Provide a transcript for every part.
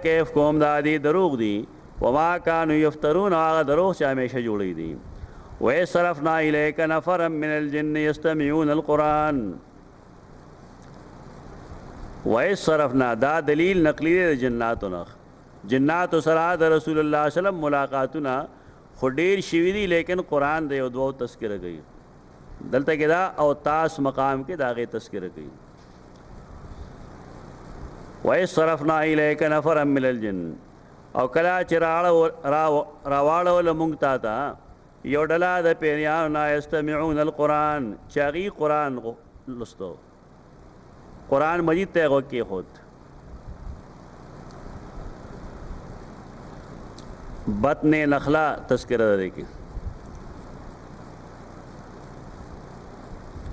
کیف قوم دا دی دروغ دی وما کانوا یفترون هغه دروغ چې همیشه جوړی دي. وصرفنا الیک نفرا من الجن یستمعون القرآن. وصرفنا دا دلیل نقلی دی جناتو نه. جناتو سره د رسول الله صلی الله علیه وسلم ملاقاتونه خو ډیر شوي دي لیکن قرآن د یو دوه تذکره کوي. دلته کې دا او تاس مقام کې دا غي تذکره کوي. وصرفنا الیک نفرا من الجن او کلا چې راواړو لمونږ تا یو ډله د پیریانو نه یستمعون القرآن چې هغوی قرآن لستو قرآن مجید ته غوږ کېښود. بطن نخلا تذکره ده کې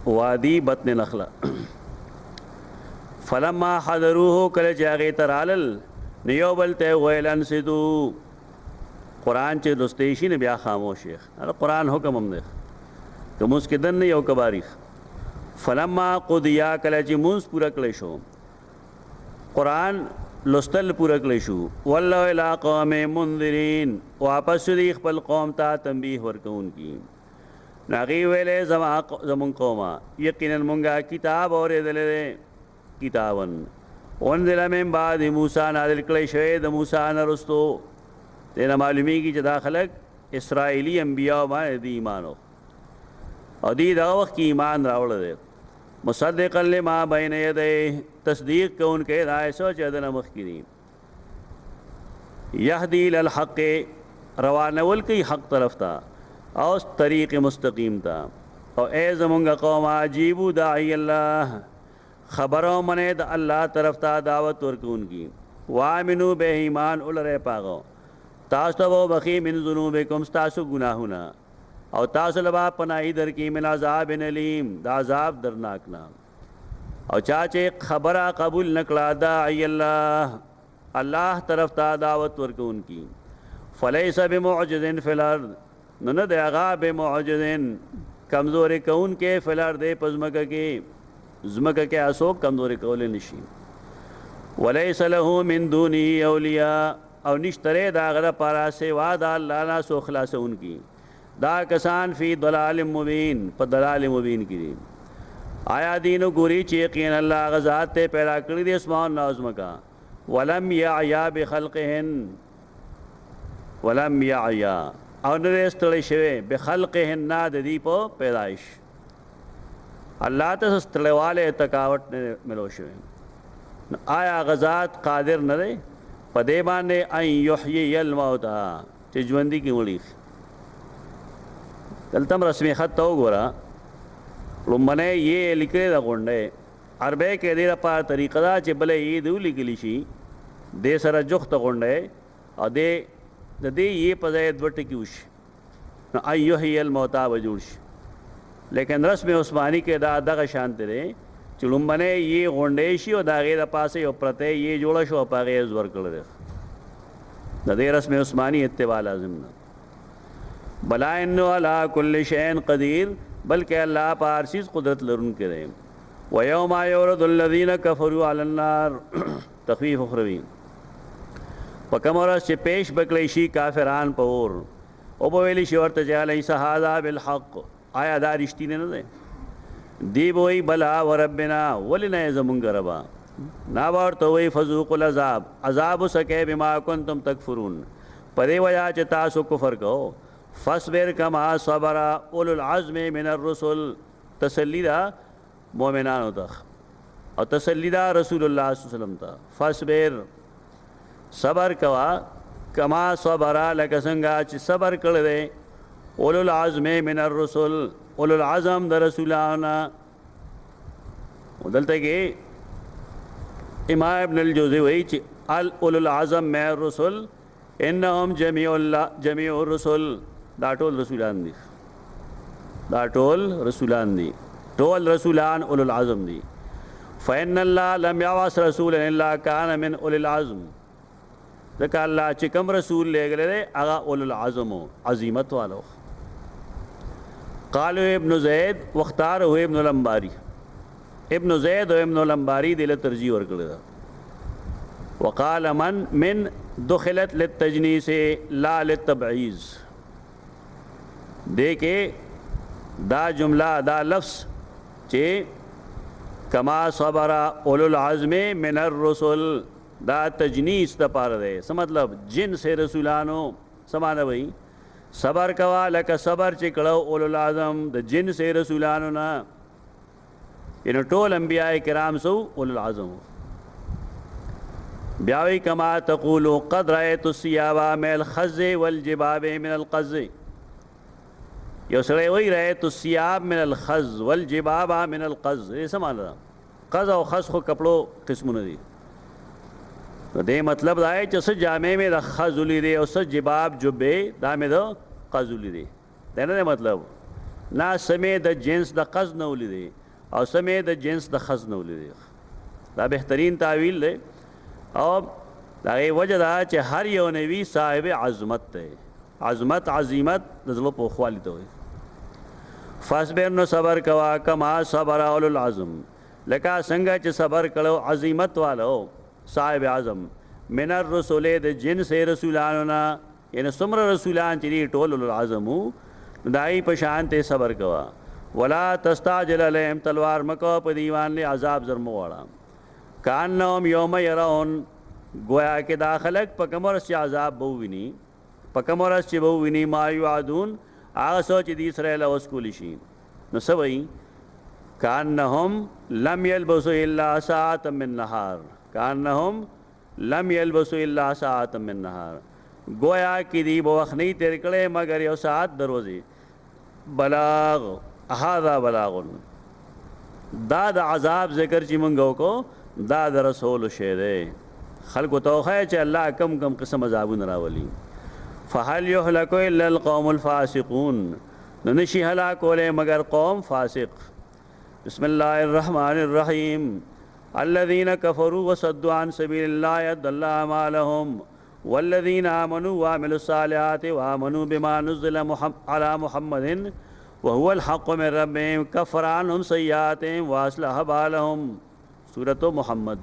وادی بطن نخلا. فلما حضروه کله چې هغې ته رالل نو یو بل ته ویل انصتو قرآن چې لستی شي نه بیا خاموش شي. قرآن حکم هم دی که مونځ کې دن نه یو که باریخ. فلما قضیا کله چې مونځ پوره کړی شو قرآن لستل پوره کړی شو ولوا الی قوم منذرین واپس شو دی خپل قوم ته تنبیه ورکوونکي. هغوی ویلې زمونږ قومه یقینا مونږه کتاب اورېدلی دی کتابن انزل من بعد موسی نازل کړی شوی د موسی نه رستو. دې نه معلومیږي چې دا خلک اسرائیلي انبیاء باندې دی ایمان او دی دا وخت کې ایمان راوړی دی. مصدقا لما بین یدیه تصدیق کوونکی دا څه چې د نه مخکې دي. یهدی للحق روانول کوي حق طرف ته او طریق مستقیم ته. او ای زمونږ قوم عجیبو داعی الله خبرو منه د الله طرف ته دعوت ورکوونکي. وامنو به ایمان ولرئ پاغو تاسو ته به بخي من ذنوبکم ستاسو ګناهونه او تاسو لبا پناهي درکې من عذاب علیم دا عذاب درناک نه. او چا چې خبره قبول نکړه داعی الله الله طرف ته دعوت ورکوونکي. فلیس بمعجز فی الارض نو نه دی هغه بمعجز کمزوري کوونکی فی الارض په ځمکه کې زمکه کې اسوک کمزوري کولی نشي. ولیس له من دونه اولیاء او نشتره دا غره پارا سوا دا الله نه سو خلاصونکي. دا کسان فی ضلال مبین په ضلال مبین کې دي. آیا دینو ګوري چې یقینا الله غزاد ته پیدا کړی دي اسمان او زمکه. ولم یعیا بخلقهن ولم یعیا او نه ستړی شوی بخلقهن د دې په پیدایش. الله ته ستړیواله تکاوت نه ملو شوی. آیا غزاد قادر نه دی په دې باندې ان یحیی الموتى چې ژوندي کې وړي. دلته رسمي خط ته وګوره لومبنه یې لیکلې ده غونډه عربی کې دې لپاره طریقه ده چې بلې یې دو لیکلی شي دې سره جوخت غونډه او دې د دې یې په ځای دوه ټکي وشي نو ان یحیی الموتى به جوړ شي. لیکن رسم عثماني کې دا دغه شانت دی چې لومبنه یې غونډې شي او د هغې د پاسه یو پرته یې جوړه شو په هغې یې زور کړی دی. د دې رسم عثماني اتباع لازم نه. بلا انه علی کل شیء قدیر بلکې الله په هر چیز قدرت لرونکی دی. ویوم یعرض الذین کفروا علی النار تخفیف اخروی په کومه ورځ چې پیش بکړی شي کافران په اور او به ویلی شي ورته چې الیس هذا بالحق آیا دا رښتینی نه دی؟ دی به وایي بلا وربنا ولې نه یې زمونږ ربا. نا به ورته وایي فذوقوا العذاب عذاب وڅکئ بما کنتم تکفرون په دې وجه چې تاسو کفر کوو. فاصبر کما صبر اولو العزم من الرسل تسلی ده مؤمنانو ته او تسلی ده رسول الله صلی الله علیه وسلم ته. فاصبر صبر کوا کما صبر لکه څنګه چې صبر کړی دی اولو العزم من الرسل اولو العزم د رسولانو. دلته کې امام ابن الجوزی وایي چې اولو العزم من الرسل انهم جميع الرسل دا ټول رسولان دي. دا ټول رسولان دي. ټول رسولان اولو العزم دي. فإن الله لم يبعث رسولا الا كان من اولي العزم. ځکه الله چې کوم رسول لېږلی دی هغه اولو العزم عظیمت والو. قالوا ابن زید واختاره ابن الانباری. ابن زید او ابن الانباری دې له ترجیح ورکړې ده. وقال من دخلت للتجنیس لا للتبعیض. دے کے دا جملہ دا لفظ چے کما صبر اولو العزم من الرسل دا تجنیس دا پار دے. سا مطلب جن سے رسولانو سمانا بھئی صبر کوا لکا صبر چکڑو اولو العزم دا جن سے رسولانو نا، انہو ٹول انبیاء کرام سو اولو العزم. بیاوی کما تقولو قد رأیت السیابا من الخز والجباب من القز. یو سڑے وہی رأیت السیاب من الخز والجباب من القز. یہ سمانا دا قز او خز خو کپڑو قسمو ندی. تو دے مطلب دا ہے چس جامع میں دا خز لی دے اور سس جباب جبے دا میں دا قز لی دے. دینا دے مطلب نا سمے دا جنس دا قز نو لی دے اور سمے دا جنس دا خز نو لی دے. دا بہترین تعویل دے. اور دا وجہ دا چہ ہر یو نوی صاحب عظمت ہے. عظمت عظیمت نزلو پوخوالی تو ہے. فاصبر نو صبر کوا کما صبر اولو العظم لکا سنگا چہ صبر کرو عظیمت والو صاحب اعظم من الرسول دے جن سے رسولانونا، یعنی سمر رسولان چلی ٹول اولو العظمو دائی پشان تے صبر کوا. ولا تستعجل علیہم تلوار مکو پا دیوان لے عذاب زرموارا. کانہم یوم یرون گویا کہ داخلک پکمورس چی عذاب بووینی، پکمورس چی بووینی ما یعادون آغا سوچ دیس رہ لوسکولی شین. نو سوئی کانہم لم یلبسو الا ساعتا من نہار، کانہم لم یلبسو الا ساعتا من نہار گویا کی دی بوخ نہیں ترکڑے مگر یو ساعت دروزی. بلاغ هذا بلاغن دا دا عذاب ذکر چی منگو کو دا دا رسول شیدے. خلق و توخی چا اللہ کم کم قسم عذابون راولی. فَهَلْ يُهْلَكُ إِلَّا الْقَوْمُ الْفَاسِقُونَ ننشی ہلاک ہولے مگر قوم فاسق. بسم اللہ الرحمن الرحیم. الذین کفروا وصدوا عن سبیل اللہ اضل اعمالهم والذین آمنوا وعملوا الصالحات وآمنوا بما نزل على محمد وهو الحق من ربهم كفر عنهم سیئاتهم واصلح بالهم. سورۃ محمد.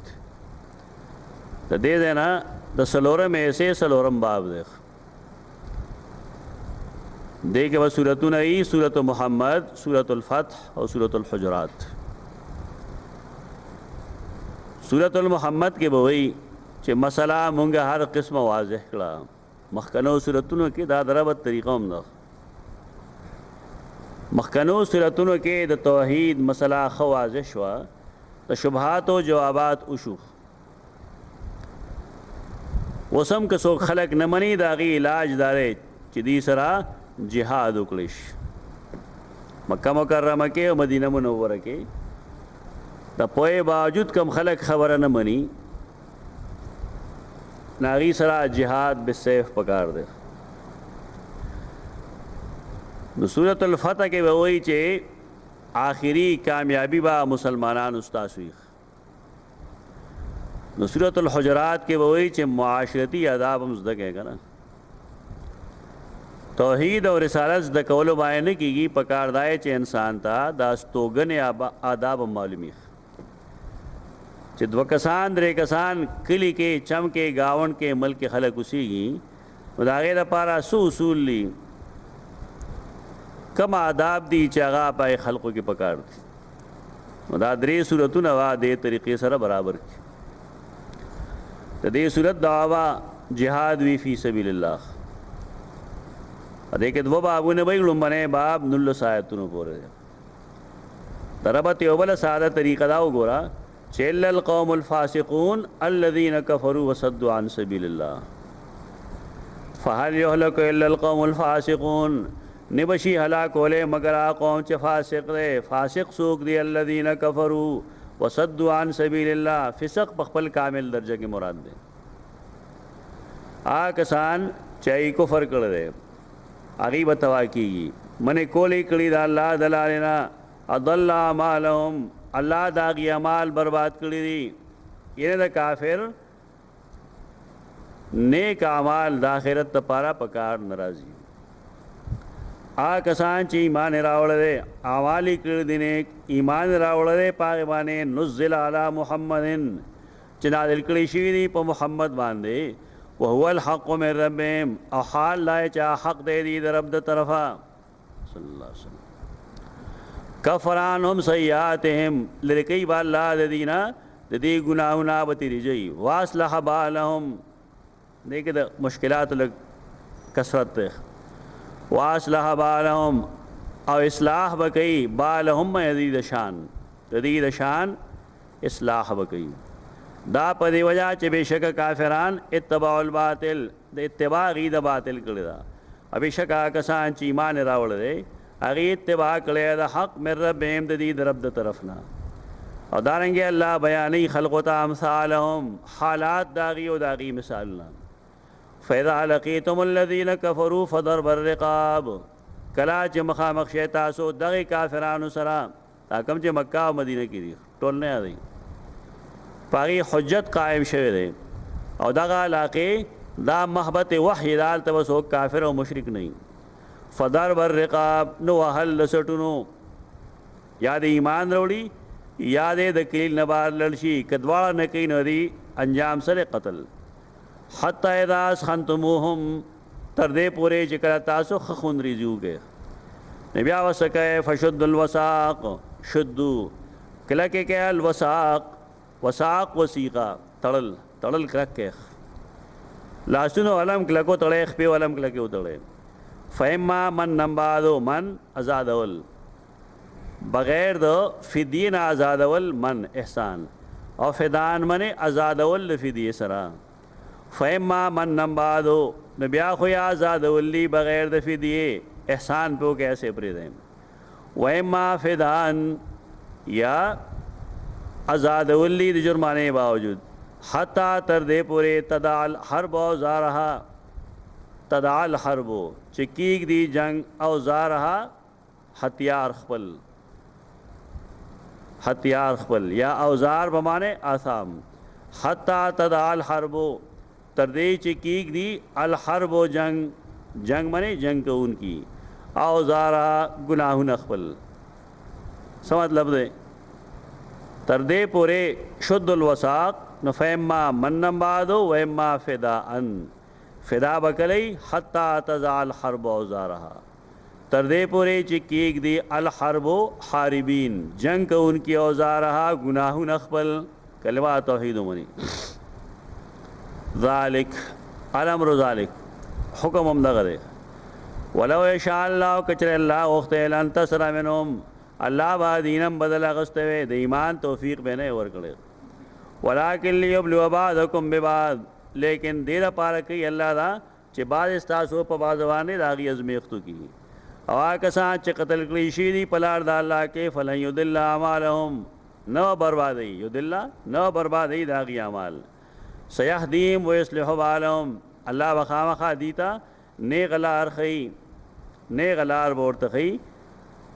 تو دے دینا دا سلورم ایسے سلورم باب دیکھ دیکھے وہ سورتون ای سورۃ محمد، سورۃ الفتح اور سورۃ الحجرات. سورۃ المحمد کے بوئی چھ مسئلہ مونگا ہر قسم واضح کلا. مخکنو سورتون کے دا دربت طریقہ امدخ مخکنو سورتون کے دا توحید مسئلہ خو واضح شوا دا شبہات و جوابات اشو. وسم کسو خلق نمانی داغی علاج دارے چی دی سرا جہاد اکلش. مکہ مکرمہ کے و مدینہ منورہ کے دا پوئے باوجود کم خلق خبر نمانی ناغی سرا جہاد بالسیف پکار دے. سورۃ الفتح کے وہی چے آخری کامیابی با مسلمانان استاسویخ. سورۃ الحجرات کے وہی چے معاشرتی آداب ہم زدگے گا نا. توحید اور رسالت دا کولو بائن کی گی پکار دائے چے انسان تا داستوگن آداب معلومی. چے دو کسان درے کسان کلی کے چم کے گاون کے ملک کے خلق اسی گی داغے دا پارا سو اصول لی کم آداب دی چاگا پائے خلقوں کی پکار دی. دا درے صورتوں نوا دے طریقے سر برابر کی. دے صورت دعویٰ جہاد وی فی سبیل اللہ. دیکھے دو بابو نے بھائی لنبنے باب نلو سایتونو پورے دربت یوبل سادہ طریقہ داو گورا چیل القوم الفاسقون الذین کفروا وصدوا عن سبیل اللہ. فہل یہلک الا القوم الفاسقون نبشی ہلاک ہولے مگر قوم چ فاسق دے. فاسق سوک دی الذین کفروا وصدوا عن سبیل اللہ. فسق بخپل کامل درجہ کی مراد دے. کسان چاہی کفر کر دے آگی بتوا کی گی منی کولی کری دا اللہ دلالینا اضل اعمالهم اللہ داغی عمال برباد کری دی. یہ دا کافر نیک اعمال داخرت تپارا پکار نرازی. کسان چی ایمان راوڑ دے اعمالی کر دی نیک ایمان راوڑ دے پاغبانے نزل علی محمد چې نازل کړي شوي دي په محمد باندې وهو الحق من ربهم او حال لا چې حق دی د رب د طرفه صلی الله علیه وسلم کفر عنهم سیئاتهم لرکی با الله د دینا د دې ګناهونه به تیریږي واصلح بالهم دغه د مشکلات لږ کثرت ده واصلح بالهم او اصلاح وکي بالهم یزيد شان تدید شان اصلاح وکي دا په دی وجہ چې بشک کافران اتباع الباطل د اتباع غي د باطل کړی دا بشک کسان چې ایمان راوړل دي هغه اتباع کړی د حق مر ربهم د دې رب د طرفنا او دارنګ الله بیانې خلق ته امثالهم حالات داغي او داغي مثالنا فاذا لقيتم الذين كفروا فضرب الرقاب کلا چې مخامخ شي تاسو دغه کافرانو سره حکم چې مکه او مدینه کې دي ټول نه دی پاغي حجت قائم شوه دی او دغه علاقه دا محبت وحی دال توسو کافر او مشرک نه فضرب الرقاب نو هل لسټونو یا د ایمان وروړي یا د کلیل نبار لړشي کدواړه نه کوي نو دی انجام سره قتل حتی اذا اسخنتموهم تر دې پورې چې کله تاسو خخون ریزوږئ نبی وسکه فشد الوساق شدو کله کې الوساق وساق وسیقا تړل کرکه لاسونو علم کله کو تړې خپې علم کله کې وتړې فیما من نمبادو من آزادول بغیر دو فدین آزادول من احسان او فدان من آزادول فدیه سرا فیما من نمبادو نبیا خو یا آزادولی بغیر د فدیه احسان پہ کیسے پریدیں ویما فدان یا آزادولی د جرمانے باوجود حتی تر دے پورے تدال حرب اوزارها تدال حرب چکیگ دی جنگ اوزارها ہتھیار خپل یا اوزار بمانے آثام حتی تدال حرب تردے چکیگ دی الحرب و جنگ منے جنگ کو ان کی اوزارا گناہ نخبل سمجھ لب دے تردے پورے شد الوساق نفیما منم بادو ویما فدا ان فدا بکلی حتی تزال حرب اوزارا تردے پورے چکیگ دی الحرب و حاربین جنگ کو ان کی اوزارا گناہ نخبل کلمہ توحید منی ذالک الامر ذالک حکم هم دغه دی ولو یشاء الله کچر الله وخت اعلان تصر منهم الله با دینم بدل غستوي د ایمان توفیق به نه ورکړي ولکن ليبلو بعضکم ببعض لیکن دې لپاره کوي الله دا چې بعض استاسو په بازوانه راغي ازمیختو کی او کسان چې قتل کړي شي دی پلار د الله کې فلن یضل اعمالهم نو بربادي یضل نو بربادي داغي اعمال سیهدیم و یصلح بالهم الله وخامخا دیتا نیغلار خی نیغلار بورت خی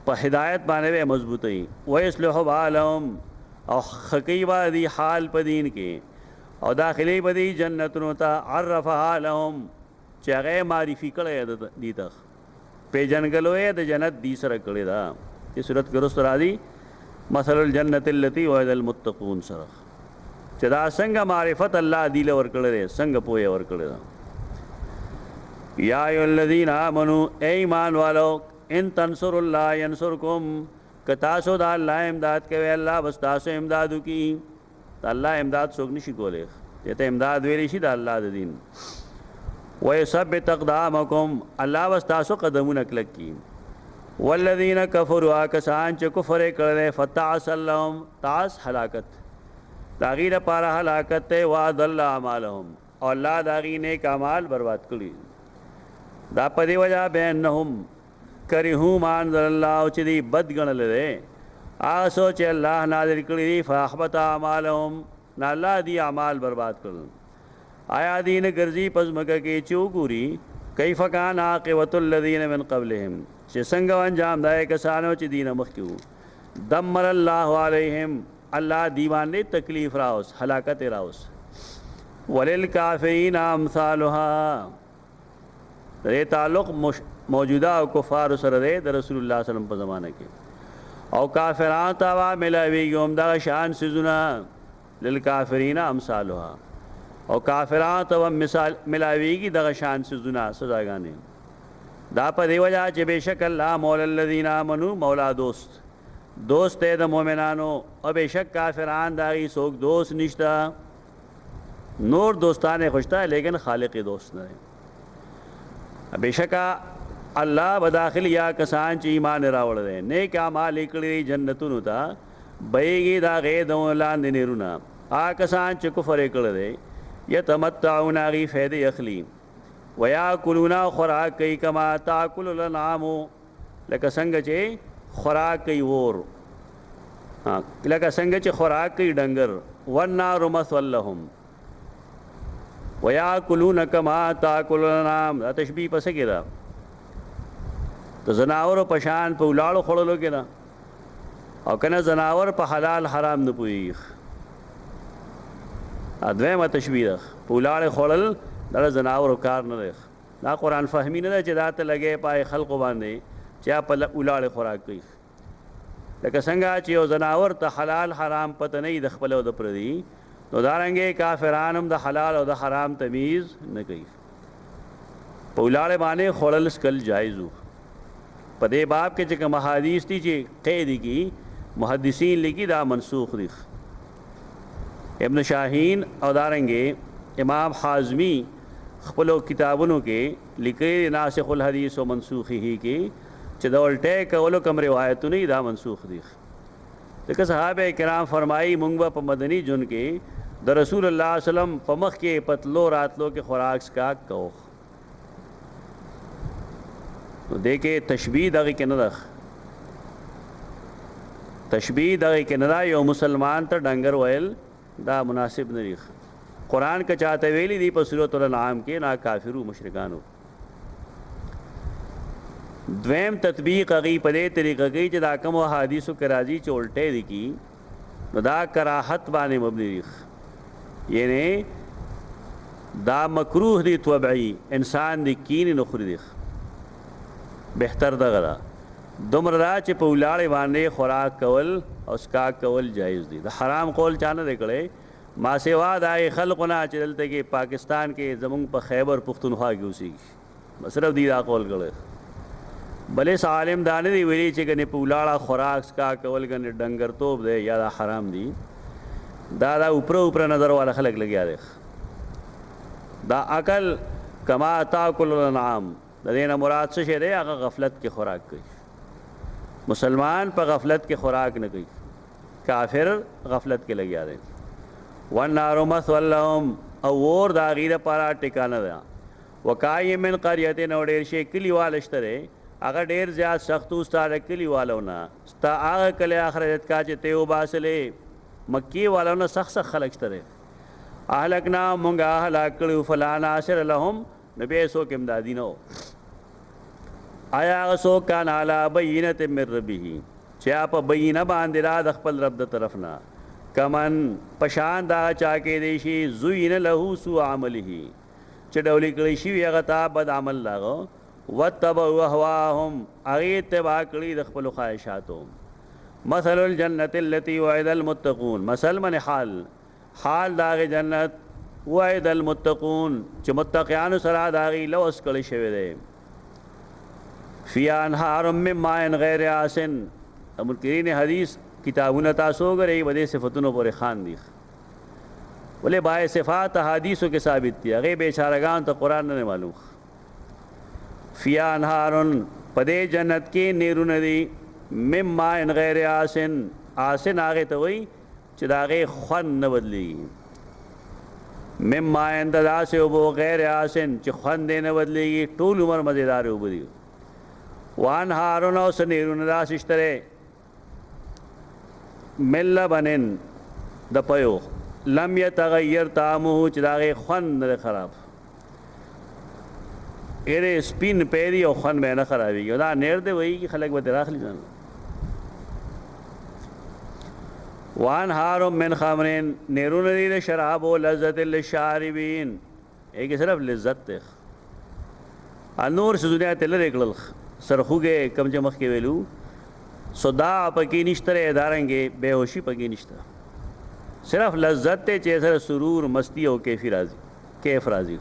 په هدایت باندې مضبوطی و یصلح بالهم او خکی دی حال پدین کې او داخلي بدی جنتونو ته عرفها لهم چې هغه معرفي کړی دیتا په جنګلوې د جنت دی سره کړی دا چې صورت ګرست راځي مثل الجنت التي وعد المتقون سره چې دا څنګه معرفت الله دی له ورکړل څنګه پوهه ورکړل یا ای الذین آمنو ایمان والو ان تنصر الله ينصركم کتاسو دا الله امداد کوي الله بس تاسو امدادو کی الله امداد څوک نشي کولای ته امداد ویلی شي دا الله د دین ويثبت اقدامکم الله بس تاسو قدمونه کلک کی والذین کفروا کسان چې کفر کړل فتعس لهم تاس هلاکت داغی دا پارا حلاکت تے وعدل اعمالهم اور اللہ داغی نیک اعمال برباد کری دا پدی وجہ بینہم کرہو مانزل اللہ چی دی بدگن لدے آسو چی اللہ نازل کری دی فاحبت اعمالهم نا اللہ دی اعمال برباد کرن آیا دین گرزی پزمکہ کی چو گوری کیف کان عاقبت الذین من قبلهم چی سنگو انجام دائے کسانو چی دین مخیو دمر اللہ علیہم اللہ دیوان نے تکلیف راوس ہلاکت راوس وللکافرین امثالها دے تعلق موجودہ کفار سره دے رسول اللہ صلی اللہ علیہ وسلم په زمانہ کې او کافران تا ملاوی ګم دا شان سيزونه للکافرین امثالها او کافران ته هم مثال ملاویږي دغه شان سزونه سزاګانې دا په دی وجه چې بېشک الله مولا الذین آمنوا مولا دوست دی د مؤمنانو او بېشک کافران د هغې څوک دوست نشته نور دوستان یې خوشته لیکن خالق دوست نه دی بېشکه الله به داخل یا کسان چې ایمان راوړی دی نیک اعمال یې کړي دي جنتونو ته بهیږي د هغې د لاندې نهرونه هغه کسان چې کفر یې کړی دی یتمتعون هغې فایدې اخلي ویاکلون خوراک کوي کما تاکل الانعام لکه څنګه چې خوراک کوي اور لکه څنګه چې خوراک کوي ډنګر والنار مثوی لهم ویاکلون کما تاکل الانعام دا تشبیه پسې کې ده د زناورو په شان په ولاړو خوړلو کې ده او که نه زناور په حلال حرام نه پوهېږي دویمه تشبیه ده په ولاړې خوړل دا د زناورو کار نه دی دا قرآن فهمي نه ده چې دا ته لګې پای خلقو باندې چې په ولاړې خوراک کوي لکه څنګه چې یو زناور ته حلال حرام پته نه وي د خپل او د پردي نو دارنګې کافران هم د حلال او د حرام تمیز نه کوي په ولاړې باندې خوړل سکل جایز وو په دې باب کې چې کوم احادیث دي چې قید کی محدثین لیکي دا منسوخ دي ابن شاهین او دارنګې امام حازمی خپلو کتابونو کې لیکي ناسخ الحدیث و منسوخه کې چې د الټه کولو کوم روایتونه دا منسوخ دي ځکه صحابه کرام فرمایي مونږ په مدني جون کې د رسول الله صلی الله علیه وسلم په مخ کې پتلو راتلو کې خوراک سکا کو نو دې کې تشبیه دغه کې نه ده تشبیه دغه کې نه ده یو مسلمان ته ډنګر ویل دا مناسب نه دی قرآن که چاته ویلی دی په سورۃ الانعام کې نا کافرو مشرکانو دویم تطبیق هغې په دې طریقه کوي چې دا کومو احادیثو کې راځي چې الټې دي کی نو دا کراهت باندې مبني دي یعنی دا مکروه دی طبعی انسان دی کین نه خوري دی بهتر دغه ده دومره دا چې په ولاړې باندې خوراک کول او سکاک کول جایز دي د حرام قول چا نه دی کړی ما سوا د هغې خلقو نه چې دلته کې پاکستان کې زمونږ په خیبر پښتونخوا کې اوسېږي صرف دی دا قول کړی بلې عالم دا نه دی ویلي چې ګنې په ولاړه خوراک سکاک کول ګنې ډنګرتوب دی یا دا حرام دي دا اوپره نظر والا خلک لګیا دی دا عقل کما تاکل الانعام د دې نه مراد څه شی دی هغه غفلت کې خوراک کوي مسلمان په غفلت کې خوراک نه کوي کافر غفلت کې لګیا دی والنار مثوی لهم او اور د هغې دپاره ټکانه ده وکای من قریة او ډېر شی کلیوال شته دی هغه ډېر زیات سختو ستا د کلیوالو نه ستا هغه کلی اخرجت کا چې ته وباسلې مکې والو نه سخت خلک شته دی اهلکنا مونږ هلاک کړو فلا ناصر لهم نو بیا څوک امدادي نه آیا هغه څوک کان علی بینة من ربه چې په بینه باندې را د خپل رب د طرف نه کمن پشان دا چا کې دی شي زوین له سوء عمله چې ډولې کړی شي هغه ته بد عمل لاغو وتبعوا اهواهم هغې اتباع کړي د خپلو خواهشاتو مثل الجنة التي وعد المتقون مثل من حال د هغې جنت وعد المتقون چې متقیانو سره د هغې لوس کړی شوی دی فیها انهار من ماء غیر آسن منکرین حدیث کتابونه تاسو وګورئ به دې صفتونو پورې خان دي ولې باید صفات احادیثو کې ثابت دي هغې بیچارهګانو ته قرآن نه معلوم فیها انهار په دې جنت کې نیرونه دي من ماء غیر آسن آسن هغې ته وایي چې د هغې خوند نه بدلېږي من ماء د داسې اوبو غیر آسن چې خوند یې نه بدلېږي ټول عمر مزېدارې اوبه دي وانهارون او څه نیرونه داسې شته دی من لبن د پیو لم یتغیر طعمه چې د هغې خوند نه دی خراب ډېرې سپین پیري او خوند به یې نه خرابېږي دا نیر دی وایي خلک به ترې راخلي ځان وانهار من خمر نیرونه دي د شرابو لذت للشاربین ایک صرف لذت دی نور څیزونه یې ته لرې کړل سرخوږی کم چې مخکې ویلو صداع پکې نشته دی دارنګې بېهوشي پکې نشته صرف لذت تے چے سر سرور مستی او کیف راضی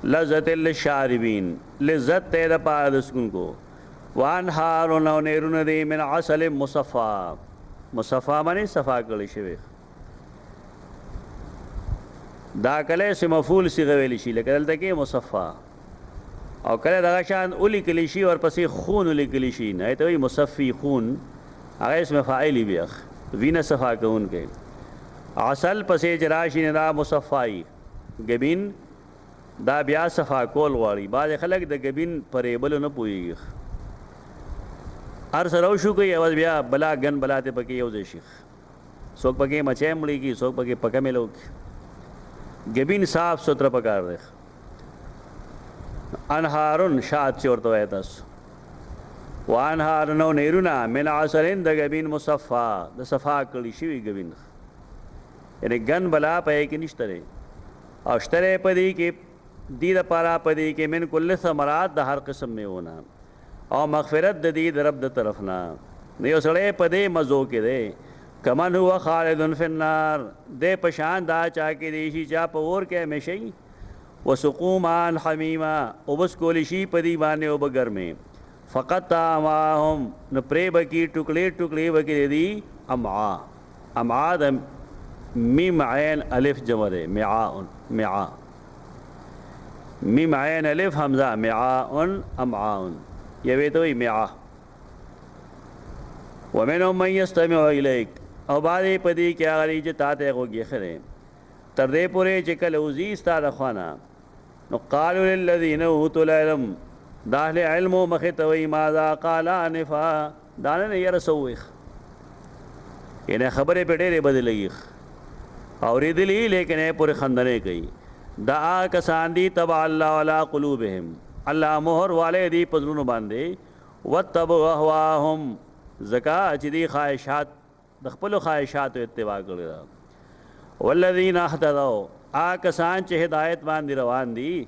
لذت للشاربین لذت تے دا پار دسکن کو وانہارون او نیرون دی من عسل مصفا مصفا مانی صفا کلی شوی دا کله سے مفعول صيغه ویل شي لکه دلته کې مصفا او کله دغه شان اولی کلی شي اور پسې خون اولی کلی شي نه ته وي مصفي خون هغه اسم فاعل بیخ وینه صفا کون کې عسل پسې جراشی نه دا مصفای گبین دا بیا صفا کول غواړي بعض خلک د گبین پرې بل نه پويږي هر سره شو کوي اواز بیا بلا غن بلاته پکې یو ځای شي څوک پکې مچې مړي کی څوک پکې پکې ملو گبین صاف ستر پکار دی انهارن شاد چورته وای تاسو وانهارن نیرونا من عسلن د گبین مصفا د صفا کړي شي گبین یعنی غن بلا پې کې نشته او شتره پدې کې دې د پارا پدې کې من کل ثمرات د هر قسم میں ہونا او مغفرت د دې د رب د طرف نه یو سړی پدې مزو کې دی کمن هو خالد فی النار دے پشان دا چا کې دیشی چا په اور کې همیشئ وسقومان حمیما او بس کولی شي پدی باندې او بغیر میں فقط اماهم نو پرې بکی ټوکړي ټوکړي بکی دی امعا د میم عین الف جمع ده معا میم عین الف حمزه معاء امعاء یوی تو معا ومنهم من يستمع اليك او بعدې پدې کې هغه چې تا ته غوږی خره تر دې پورې چې کله وزي ستاره خوانا نو قالوا للذين اوتوا العلم داخل علم مختوي ماذا قال انفا دانه ير سوخ ینه خبره په ډېرې بدلېږي او ریدلی لیکن پورې خندنه کوي دا کسان دي تبع الله ولا قلوبهم الله مهر والے دي پزړونو باندې وتبوا اهواهم زکا چې دي خواهشات د خپل خواهشات اتباع کړی والذین اهتدوا کسان چې هدایت باندې روان دي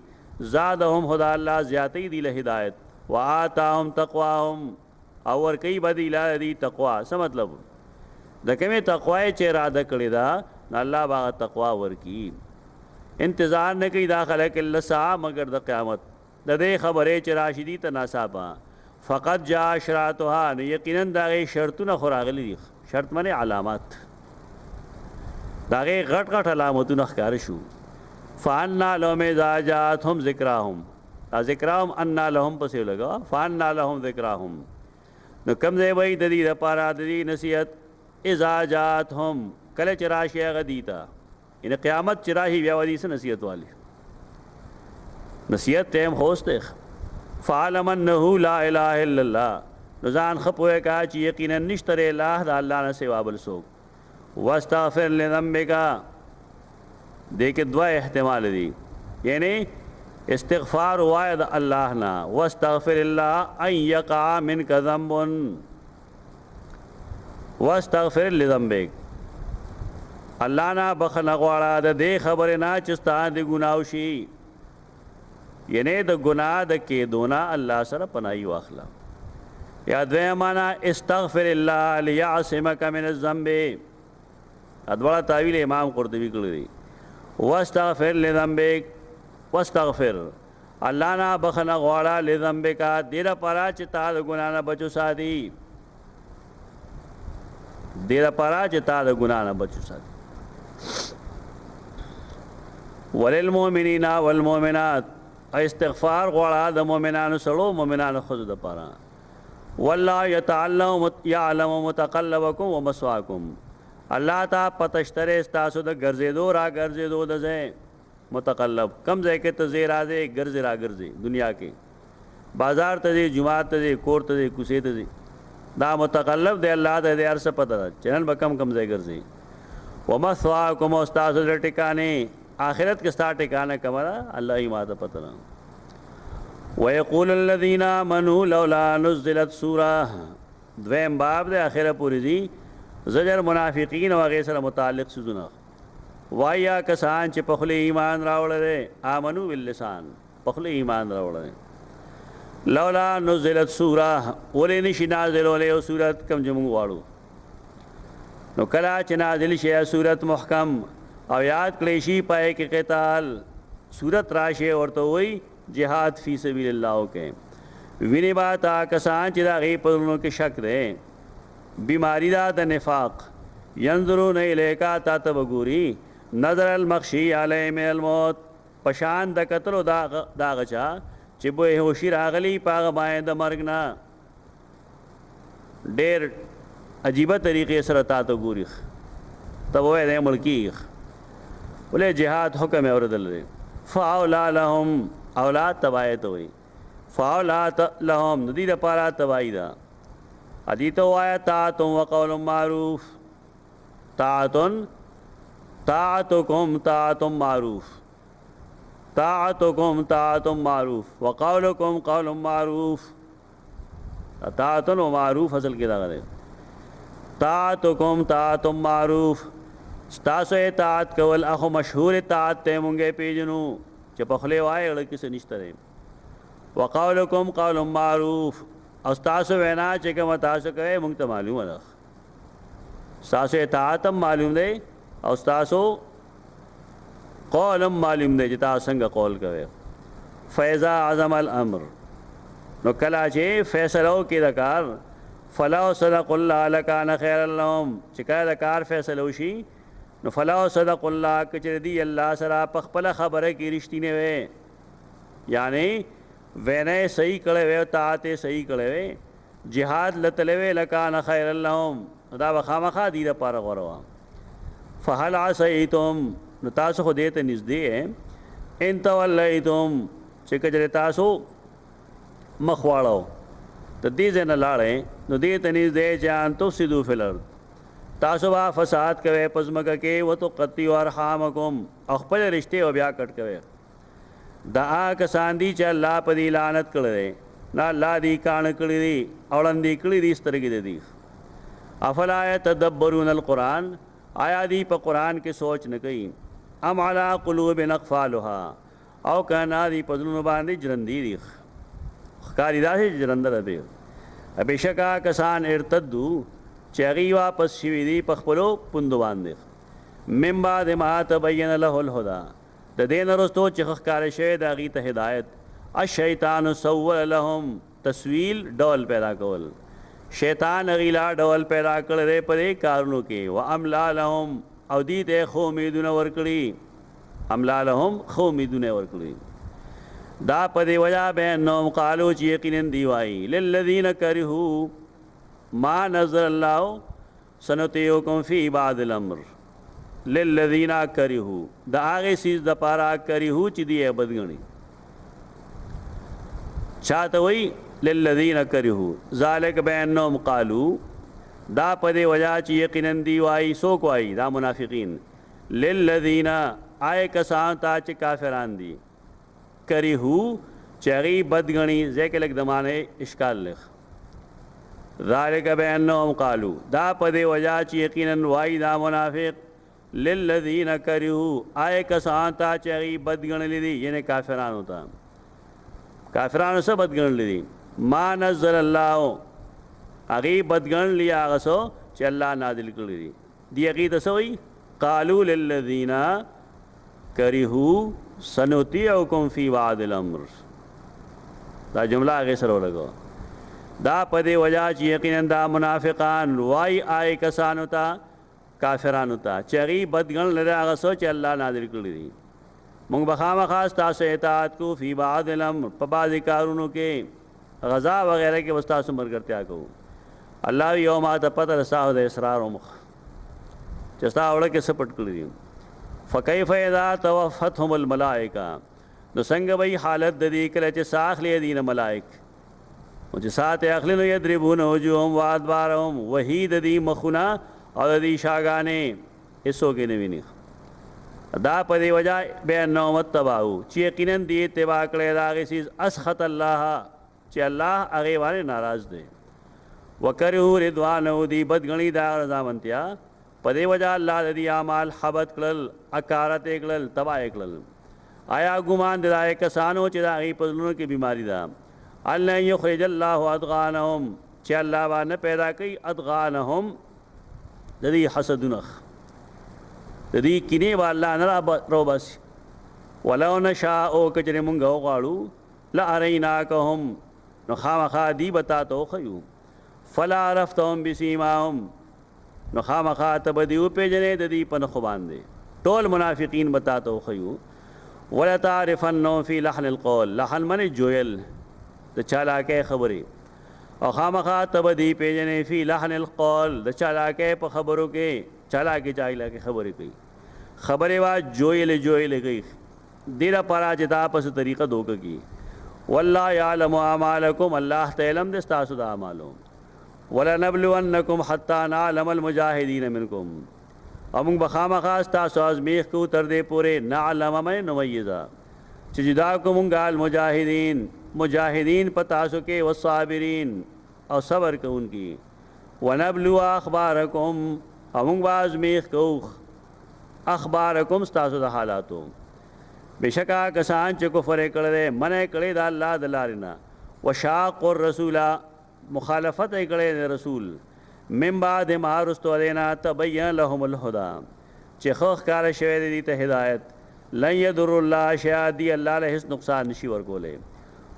زادهم خدا الله زیاتی دی له هدایت وآتاهم تقواهم او ور کوي بدی لا دی تقوا څه مطلب د کومه تقوا چې اراده کړی دا الله باغ تقوا ورکی انتظار نه کوي داخله کله سا مگر د قیامت د دې خبره چې راشدی تناسبا فقط جاء اشراطها یقینا دغه شرطونه خراغلی دي شرط معنی علامات دغه غټ غټ علامتونه ښکار شو فانا لهم زاجاتهم ذکرهم ذکرهم ان لهم پسې لگا فانا لهم ذکرهم نو کم ځای وای د دې لپاره د دې نصیحت ازاجاتهم کله چې راشي غدیتا ان قیامت چې راهي بیا ودی سه نصیحت والی نصیحت تیم خوسته فعلم انه لا اله الا الله نزان خپوه کا چې یقینا نشته الہ د الله نه سوا بل څوک واستغفر لذنبک دیکھ دوا احتمال دی یعنی استغفار وائد اللہ نا واستغفر اللہ ان یقع منک ذنب واستغفر لذنبک اللہ نا بخنه غواړه د دې خبره نه چې ستا د ګناو شي یعنی د ګناه د کې دونا الله سره پناهي واخلا یا دیمانا استغفر الله ليعصمك من الذنب ادوړه تعویل امام قرطبی کړی واستغفر لذنبک واستغفر الله نا بخنه غواړه لذنبک دیر پرا چې تا د ګناه نه بچو ساتي دیر پرا چې تا د ګناه نه بچو ساتي وللمؤمنین والمؤمنات استغفار غواړه د مؤمنانو سره مؤمنانو خود د پاره والله يعلم متقلبكم ومثواكم الله تا پتشتره استاسو د ګرځېدو را ګرځېدو د ځای متقلب کم ځای کې ته زی راځي ګرځي را ګرځي دنیا کې بازار ته دی جمعات ته دی کور ته دی کوسې ته دی دا متقلب دی الله د دې ارسه پته چنن به کم ځای ګرځي ومثواكم استاسو د ټکانه آخرت کې ستا ټکانه کمره الله یې ماته پته نه ويقول الذين آمنوا لولا نزلت سوره دویم باب د اخره پوری دی زجر منافقین او هغه سره متعلق سوزونه وایا کسان چې په خله ایمان راوړل امنو باللسان په خله ایمان راوړل لولا نزلت سوره ولې نشي نازل ولې او سورت کم جمع واړو نو کلا چې نازل شي صورت محکم او یاد کړی شي پای کې قتال صورت راشه ورته وای جهاد فی سبیل الله کې ویني با تا کسان چې دا غي پرونو کې شک ده بیماری دا د نفاق ينظرون الیکا تا تبغوري نظر المخشی علی من الموت پشان د قتل دا غچا چې به هوشي راغلی پاغه باندې د مرګ نه ډېر عجیبه طریقې سره تا ته ګوري تب وې د ملکی ولې جهاد حکم اوردل لري فاولا لهم اولاد تبایت وي فاولا لهم ندی لپاره تبای دا ادیته وایا طاعت وقول معروف طاعتکم طاعت معروف طاعتکم طاعت معروف وقولکم قول معروف طاعت و معروف اصل کې دا غره طاعتکم طاعت معروف ستاسو اطاعت کول اخو مشهور اطاعت ته مونږه پیژنو چې په خله وای اړه کې سنشته وقولکم قول معروف او ستاسو وینا چې کوم تاسو کوي مونږ ته معلومه ده ستاسو اطاعت معلوم دی او ستاسو قولم معلوم دی چې تاسو څنګه قول کوي فیضا عظم الامر نو کلا چې فیصلو کې د کار فلا صدق الله لکان خیر اللهم چې کله د کار فیصلو شي نو فلا صدق الله کچې دی الله سره په خپل خبره کې رښتینه وي یعنی وینه صحیح کړي وي طاعت صحیح کړي وي jihad لتلوي لکان خیر اللهم دا وخامخا دی د پاره غوروا فهل عسیتم نو تاسو خو دې ته نږدې ان تولیتم چې کجره تاسو مخواړو ته دې نه لاړې نو دې ته نږدې جان تو سیدو فلر تاسو وا فساد کوي پزماګه کې وتو قتی ورحامکم خپل رشته او بیا کټ کوي دا کسان دي چې الله په دې لعنت کړي نه الله دې کان کړي دي اولندې کړي دي سترګې دي افلا يتدبرون القرآن آیا دی په قرآن کې سوچ نه کوي ام علی قلوب اقفالها او کنا دی په ځلونو باندې جرندې دي خکاری داسې جرندر دی بشکا کسان ارتدو چغی واپس شوی دی په خپلو پوندو باندې من بعد ما تبین له الهدى د دین رستو چې خکار شوی د غی ته هدایت الشیطان سول لهم تسویل ډول پیدا کول شیطان غیلا ډول پیدا کړل په کارونو کې و املا لهم او دې ته خو امیدونه ورکړي املا لهم خو امیدونه ورکړي دا په دی وجا به نو قالو چې یقینا دی وای للذین کرهوا ما نزل الله سنتیوکم فی بعض الامر للذین کرهوا دا هغه سیز د پارا کرهو چې دی بدګنی چاته وای للذین کرهوا ذالک بانهم قالوا دا په دی وجا چې یقینا دی وای سو کوي دا منافقین للذین آی کسان تا چې کافران دي کرهو چغی بدګنی ځکه لک دمانه اشکال لخ ذالک بانهم قالوا دا په دی وجا چې یقینا وای دا منافق للذین کرهوا آی کسان تا چې بدګنی دي یعنی کافرانو ته کافرانو سره بدګنی دي ما نزل الله اغي بدګن لیا غسو چې الله نازل کړی دی دی اغي تسوي قالوا للذین کرهوا سنطيعكم في بعض الامر دا جمله هغه سره ولګو دا په دې وجہ چې یقینا دا منافقان وای آی کسانو ته کافرانو ته چې اغي بدګن لیا غسو چې الله نازل کړی دی موږ بخامه خاص تاسو اطاعت کو فی بعض الامر په بعض کارونو کې غزا وغیرہ کې وستا سمر کرتیا کو الله یوم ات پتر صاحب د اسرار مخ چستا اورا کې سپټ کړی فکیف اذا توفتهم الملائکه نو څنګه وی حالت د دې کله چې ساخلې دین ملائک او چې سات اخلي نو یضربون وجوههم وادبارهم وحید دی مخنا او دی شاګانې ایسو کې نه ویني دا په دی وجہ به نو متباو چې یقینا دی اتباع کړی دا غیس اسخط الله چې الله هغه باندې ناراض دی وکرهو رضوانه دی بدګنی دا رضامندیا په دی وجہ الله دی اعمال حبط کړل اکارت کړل تباہ کړل آیا ګمان دای کسانو چې دا غي پزلونو کې بیماری ده الله یخرج الله ادغانهم چې الله باندې پیدا کوي ادغانهم د دې حسدونه د دې کینې به الله نه راوباسي. ولو نشاء کچرې مونږ وغواړو لاریناکهم نو خامخا دی به تا ته وښیو. فلا عرفتهم بسیماهم نو خامخا ته به دې وپېژنې د دې په نښو باندې. ټول منافقین به تا ته وښیو. ولتعرفنهم فی لحن القول، لحن من جویل د چالاکۍ خبرې، او خامخا ته به دې پېژنې فی لحن القول د چالاکۍ په خبرو کې. چالاکۍ چالاکۍ خبرې کوي، خبرې وا جویل جویل کوي دې لپاره چې تا پس طریقه دوکه کی. والله یعلم اعمالکم، الله ته علم د ستاسو د اعمالو. ولنبلونکم حتی نعلم المجاهدین منکم، او موږ به خامخا ستاسو ازمیښت کوو تر دې پورې نعلم من نمیزه چې جدا کو مونږ المجاهدین، مجاهدین په تاسو کې، والصابرین او صبر کوونکي. ونبلو اخبارکم، او موږ به ازمیښت کوو اخبارکم ستاسو د حالاتو. بشکا کسان چې کفر یې کړی دی، منع یې کړی د الله د لارې نه، وشاقوا الرسول مخالفت یې کړی د رسول، من بعد ما رستو دینا تبین لهم الهدى چې ښه ښکاره شوی دی دې ته هدایت. لن یضر الله شیئا، دی الله له هېڅ نقصان نشي ورکولی.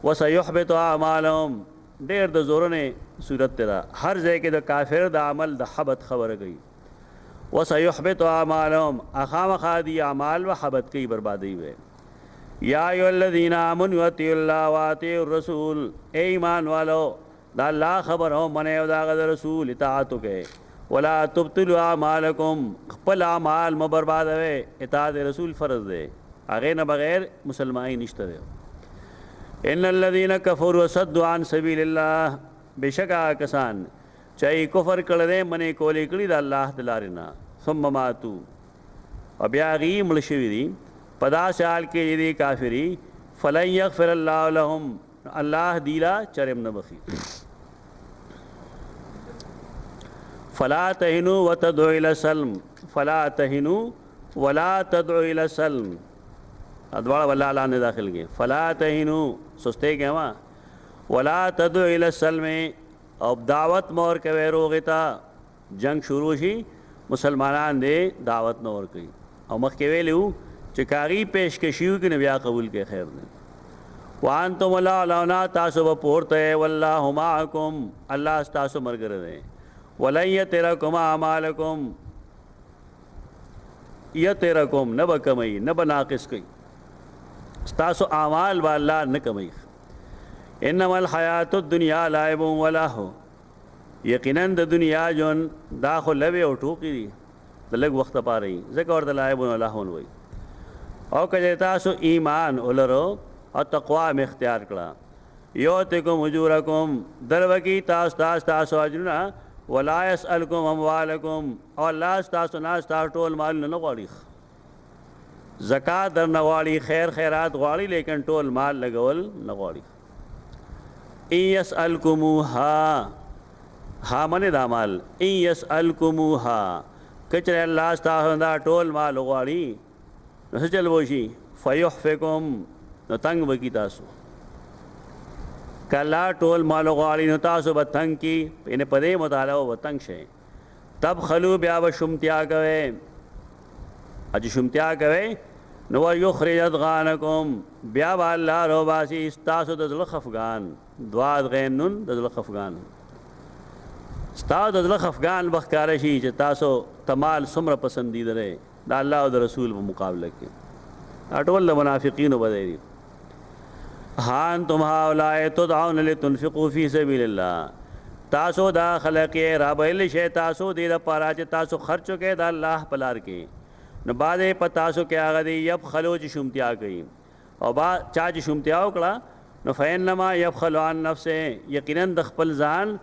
وسیحبط اعمالهم، ډېر د زورنې صورت دی دا، هر ځای کې د کافر د عمل د حبط خبره کوي. وسیحبط اعمالهم، خامخا دی اعمال و حبط کوي، بربادی وي. یا ایها الذین آمنوا اطیعوا الله واطیعوا الرسول، اے ایمان والو دا الله خبر ہو منع او دا غد رسول اطاعت وکړئ. ولا تبطلوا اعمالکم، خپل اعمال مه بربادوئ. اطاعت رسول فرض دی، هغې نه بغیر مسلمانی نشته دی. ان الذین کفروا وصدوا عن سبیل الله، بشکا کسان چې کفر کړی دی، منع کولې کړي د الله د لارې نه، ثم ماتوا، او بیا هغوی مړه شوي دي په داسې حال کې دي کافري. فلن یغفر الله لهم، الله دیلا چرم نه بخي. فلا تهنوا وتدعوا الى السلم، فلا تهنوا ولا تدعوا الى السلم، ادوار والله الله نے داخل کیے. فلا تهنوا سستے کے ما، ولا تدعوا الى السلم، او دعوت مور کوي روغې ته. جنگ شروع شي مسلمانان دې دعوت نه ورکوي، او مخکې ویلي چې کاغي پیشکشي وکړي نو بیا قبول کړي، خیر دی. وانتم الاعلون، تاسو به پورته، والله معکم، الله ستاسو ملګری دی. ولن یترکم اعمالکم، یترکم نه به کموي، نه به ناقص کوي ستاسو اعمال، به الله نه کموي. انما الحیات الدنیا لعب و لهو، یقینا د دنیا ژوند دا خو لوبې او ټوکې دي د لږ وخته پاره یي، ځکه ورته لعب و لهو وایي. او که تاسو ایمان ولرو او تقوا م اختیار کړه، یؤتکم اجورکم، دروکي تاسو اجرونه. ولا یسألکم اموالکم، او الله ستاسو نه ستاسو ټول مالونه نه غواړي، زکات در نه غواړي، خیر خیرات غواړي، لیکن ټول مال لګول نه غواړي. ان یسألکموها، ها منې دا مال، ان یسألکموها، کچره الله ستاسو دا ټول مال غواړي نو څه چل وشي؟ فیحفکم، نو تنګ به کي تاسو. کله ټول مال غواړي نو تاسو به تنګ کي، یعنې په دې مطالعه به تنګ شئ. تبخلوا، بیا به شومتیا کوئ، چې شومتیا کوئ نو ویخرج اضغانکم، بیا به الله روباسي ستاسو د زړه خفګان. دواد غین نون د زړه خفګان، ستاسو د زړه خفګان به ښکاره شي چې تاسو تمال څومره پسندیده دی د الله او د رسول په مقابله کې. دا ټول د منافقینو بدی دي. ها انتم هؤلاء تدعون لتنفقوا فی سبیل الله، تاسو دا خلق یې رابیل شئ تاسو دې لپاره چې تاسو خرچ وکړئ د الله په لار کې. نو بعضې په تاسو کې هغه دی یبخلو چې شومتیا کوي، او چا چې شومتیا وکړه نو فإنما یبخلو عن نفسه، یقینا د خپل ځان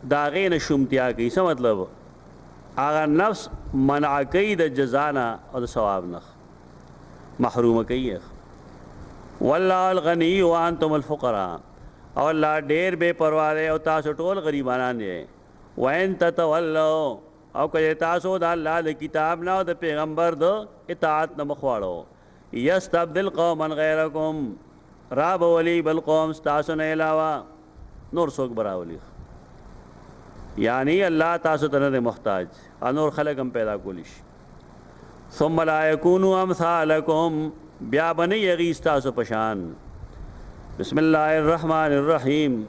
د هغې نه شومتیا کوي. څه مطلب؟ هغه نفس منع کوي د جزا نه او د ثواب نه، محرومه کوي. والله الغنی وانتم الفقراء، او الله ډېر بے پروا دی او تاسو ټول غریبانان دی. وإن تتولوا، او که تاسو د الله د کتاب نه او د پیغمبر د اطاعت نه مخ واړو، یستبدل قوما غیرکم، رابولی بل قوم ستاسو نه علاوه نور څوک براولي. یعنی الله تاسو ته نه محتاج انور خلق هم پیدا کولی شي ثم لا یکونوا امثالکم بیا بنی یغیس تاسو پشان بسم الله الرحمن الرحیم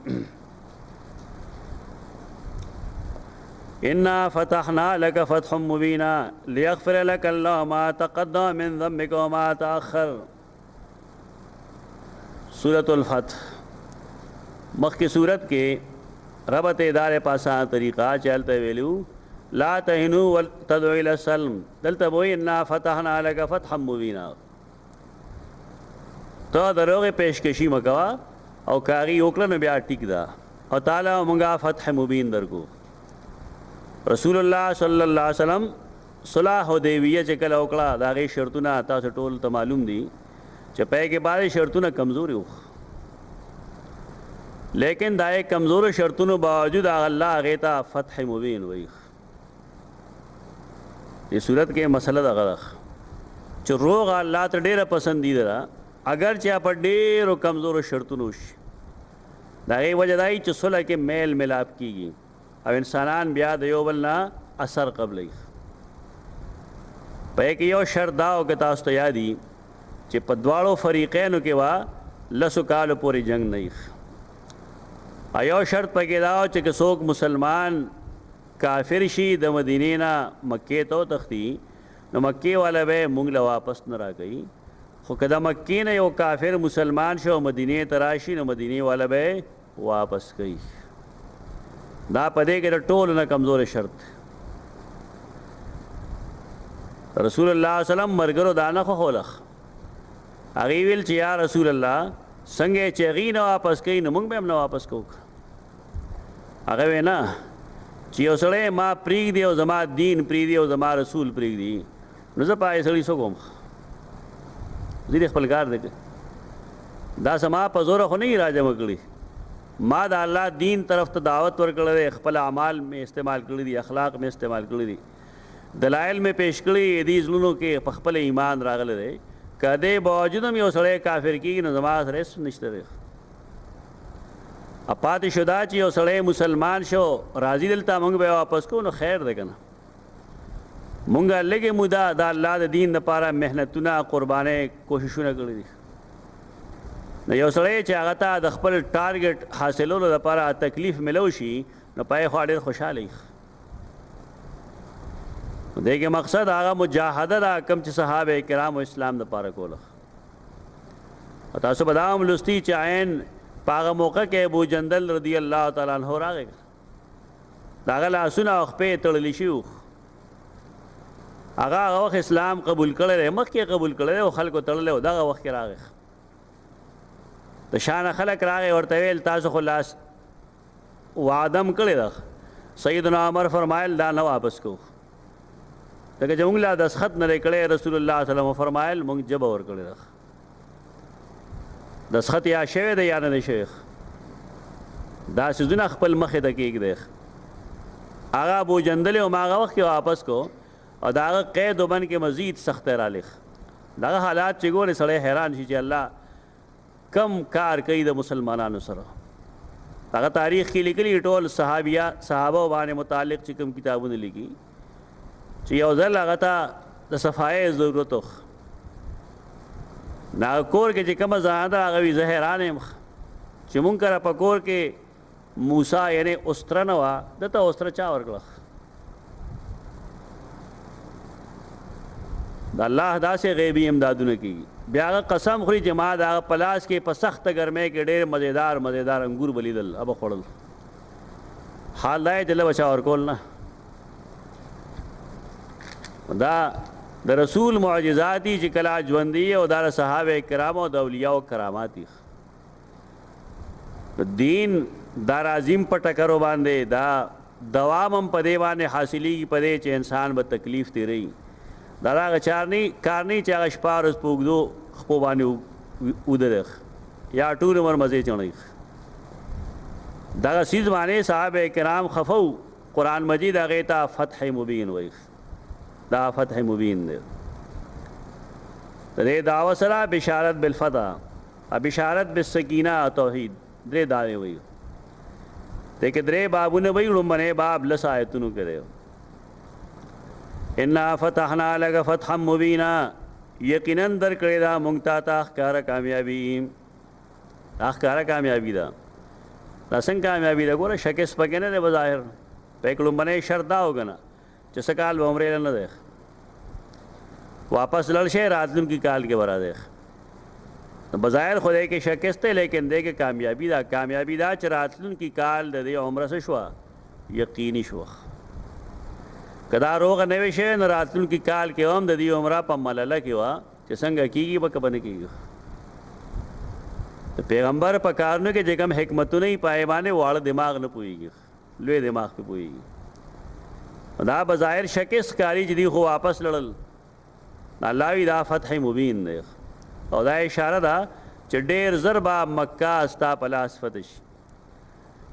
انا فتحنا لك فتحا مبینا لیغفر لك الله ما تقدم من ذنبك وما تأخر سورۃ الفتح مخی صورت کے ربط ادار پاسا طریقہ چلتے ویلو لا تهنوا وتدعوا الى السلم دلته وای انا فتحنا لك فتحا مبینا تو دروغه پیشکشی مکوا او کاری وکړه نو بیا ټیک دا او تعالی مونږه فتح مبین درکو رسول الله صلی الله علیه وسلم صلح حدیبیه چې کله وکړه دا غي شرطونه تاسو ټول ته معلوم دي چې پای کې بعد شرطونه کمزوري وو لیکن دا کمزور شرطونو باوجود الله غیتا فتح مبین وای یہ صورت کې مسله دا غره چې روغ الله ته ډیره پسندیده اگر چې په ډیرو کمزورو شرطونو شي دا غي وجه دای چې صلح کې میل ملاپ کیږي او انسانان بیا د یو بل نه اثر قبلې په کې یو شرط دا او که تاسو ته یادي چې په دواړو فریقینو کې وا لسو کال پورې جنگ نه ایو شرط پکې دا چې څوک مسلمان کافر شي د مدینې نه مکې ته تختی نو مکې والا به مونږ له واپس نه راګي خو کله مکې نه یو کافر مسلمان شو مدینې ته راشي نو مدینې والا به واپس کوي دا پدې کې ټول نه کمزور شرط رسول الله صلی الله علیه وسلم مرګرو دانه خو خولخ هغه ویل چې یا رسول الله څنګه چې غینه واپس کوي نو موږ به هم نه واپس کوو هغه وینا چې یو سړی ما پریږ دی او زما دین پریږ دی او زما رسول پریږ دی نو زه پای سړی سو کوم زه خپل کار دی دا سما په زور خو نه راځم کړی ما د الله دین طرف ته دعوت ورکړل خپل اعمال میں استعمال کړی دي اخلاق میں استعمال کړی دي دلائل میں پیش کړی دي زلونو کې خپل ایمان راغله دی کده باوجود هم یو سړی کافر کیږي نو زما سره نشته دی اپات شدا چې یو سړی مسلمان شو راضی دلته موږ به واپس کو نو خیر دی کنه مونږه لګي مودا د الله د دین لپاره مهنتونه قربانې کوششونه کړې دي نو یو سړی چې هغه ته د خپل ټارګټ حاصلولو لپاره تکلیف ملو شي نو پای خو ډېر خوشاله وي دغه مقصد هغه مجاهده دا کم چې صحابه کرام او اسلام لپاره کوله او تاسو بدام لستی چې عین پاغه موقع کې ابو جندل رضی الله تعالی عنہ راغی داغه لاسونه خپې تړلی شو هغه وخت اسلام قبول کړل مخکې قبول کړل او خلکو تړل او دغه وخت راغی د شان خلک راغی ورته ویل تاسو خلاص وعدم کړی دا سیدنا عمر فرمایل دا نه واپس کو دغه جمله د خط نه کړی رسول الله صلی الله علیه وسلم فرمایل مونږ جب ور کړی دا د خط یا شوی د یا نه شیخ دا سيزونه خپل مخه د کېګ دی هغه ابو جندل او ماغه وخت واپس کو او دا قید وبن کې مزید سخت را لخ دا حالات چې ګوره سړی حیران شي چې الله کم کار کوي د مسلمانانو سره هغه تاریخ کې لیکلي ټول صحابه باندې متعلق چې کوم کتابونه لیکي چې یو ځل هغه ته د صفای ضرورت نا کور کې چې کوم زاده هغه وی زهران چې مونږ کرا پکور کې موسی یعنی استر نه وا دته استر چا ورکړه د الله داسې غیبی امدادونه کیږي بیا قسم خوري چې ما دا پلاس کې په سخت ګرمۍ کې ډېر مزیدار انګور بلیدل اب خوړل حال دا دل بچا ورکول نه دا د رسول معجزاتی چې کلا ژوندۍ او د صحابه کرام او د اولیاء او کرامات دین دا عظیم پټکرو باندې دا دوامم پدې باندې حاصلي پدې چې انسان به تکلیف تیری دا هغه کارنی چې هغه شپارس پوګدو خپو باندې ودرخ یا ټول عمر مزه چړی دا سیز باندې صحابه کرام خفو قران مجید هغه ته فتح مبین وایي دا فتح مبین دی دې دعوه سره بشارت بالفتح او بشارت بالسکینه توحید درې داوی وایي ته کې درې بابونه وي لومبنه باب لس آیتونو کې دی انا فتحنا لك فتحا مبینا یقینا در کړی دا مونږ ته ښکارا کامیابی ښکارا کامیابی دا څنګه کامیابی دا ګوره شکست پکې نه دی بظاهر په یک لومبنه شرط دا وګنه چې سکال به عمرې نه دی واپس لړ شي راتلونکي کال کې ورا دی بظاهر خدای کې شکست ہے لیکن دے کې کامیابی دا چې راتلونکي کال د دې عمره څه شو یقیني شو کدا روغ نه وي شي نه راتلونکي کال کې هم د دې عمره په ملله کې وا چې څنګه کیږي به کبه نه کیږي پیغمبر په کارونو کې چې کوم حکمتونه یې پای باندې واړه دماغ نه پويږي لوی دماغ په پويږي دا بظاهر شکست کاری چې دی خو واپس لړل الله وی دا فتح مبین دی او دا اشاره ده چې ډېر زر به مکه ستا په لاس فتح شي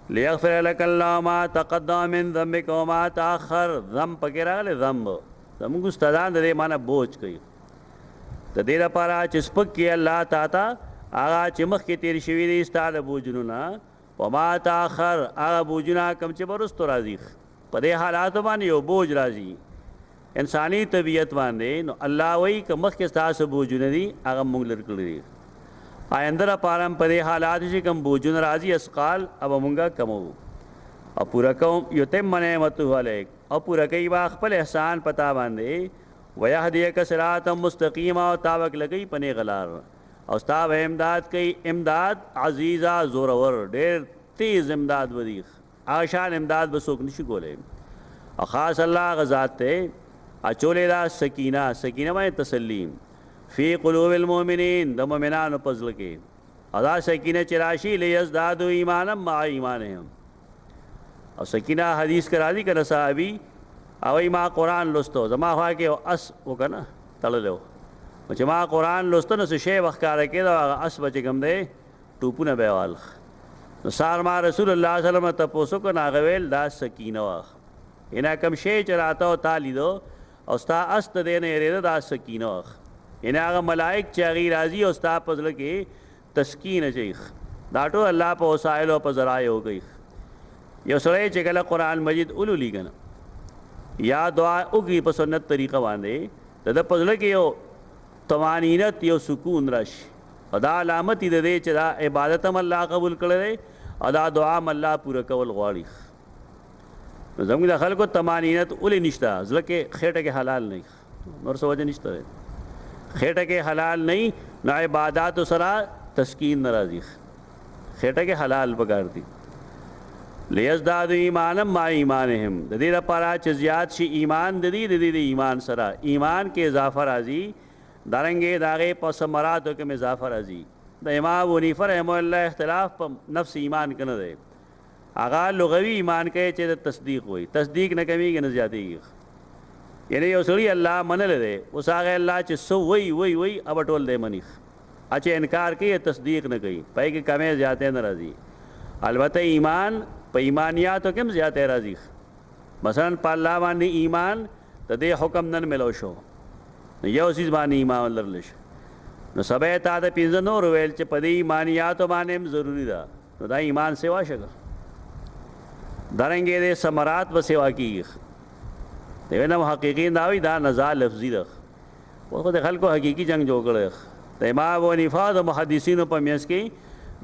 لیغفر لك الله ما تقدم من ذنبك وما تاخر ذنب پکې راغلی ذنب زموږ استادان د دې معنی بوج کوي د دې لپاره چې سپک کې الله تا ته هغه چې مخکې تېر شوي دي ستا د بوجونو نه وما تاخر هغه بوجونه کوم چې به وروستو راځي په دې حالاتو باندې یو بوج راځي انسانی طبیعت باندې نو الله وایي که مخکې ستاسو بوجونه دي هغه موږ لرې کړي دي آینده لپاره هم په دې حالاتو چې کوم بوجونه راځي اسقال अब مونږه کمو او پورا کوم یتم نعمته علیک او پورا کوي با خپل احسان پتا باندې ويهديك صراطا مستقيما او تابق لګي پنه غلار او ستا امداد کوي امداد عزیزا زورور ډېر تیز امداد ودی آشان امداد بسوک نشي کولای او خاص الله غزاد ته اچولې دا سکینه باندې تسلیم فی قلوب المؤمنین د مؤمنانو پزل کې ادا سکینه چې راشي لیزدادوا ایمانا مع ایمانهم او سکینه حدیث کرا دي کنه صحابي او ما قرآن لستو زما خوا کې اس وکنه تړلو چې ما قرآن لستو نو شی وختاره کې دا اس بچ کم دی ټوپونه بیوال نو سار ما رسول الله صلی الله علیه وسلم ته پوسو کو ناغویل دا سکینه واخ انا کم شی چراته او تالی دو او ستا است دینه یری دا سکینه واخ ان هغه ملائک چې هغه راضي او ستا په ځل کې تسکین شیخ دا ټول الله په وسایل او په ذرایع هو گئی یو سره چې کله قرآن مجید اولولي کنه یا دعا وکي په سنت طریقه باندې د په ځل کې یو طمانینت یو سکون راشي دا علامت دې چې دا عبادت هم الله قبول کړي او دا دعا هم الله پوره کول غواړي زموږ د خلکو طمانینت ولې نشته ځکه خېټه کې حلال نه نور څه وجه نشته خېټه کې حلال نه نه عبادت سره تسکین ناراضي خېټه کې حلال پکار دي لیزدادوا ایمانا مع ایمانهم د دې لپاره چې زیات شي ایمان د دې ایمان سره ایمان کې اضافه راځي دارنګې داغه په ثمراتو کې اضافه راځي د امام حنیفه رحمه الله اختلاف په نفس ایمان کې نه دی هغه لغوي ایمان کې چې تصدیق وي تصدیق نه کمیږي نه زیاتېږي یعنی یو سړی الله منل دی اوس هغه الله چې سو وی اب ټول دی منی اچھا انکار کوي تصدیق نه کوي پای کې کمې زیاتې نه راځي البته ایمان په ایمانیاتو کې هم زیاتې راځي مثلا په الله باندې ایمان د دې حکم نن ملو شو یو سیز باندې ایمان لرل شي نو سبا ته د پینځه نور ویل چې په دې ایمانیاتو باندې هم ضروری ده نو دا ایمان سیوا شګه دارنګې دې ثمرات به سیوا کیږي دیونه حقیقی داوی دا نزال لفظی ده خو د خلکو حقیقی جنگ جوړ کړي د امام حنیفه د محدثینو په میانس کې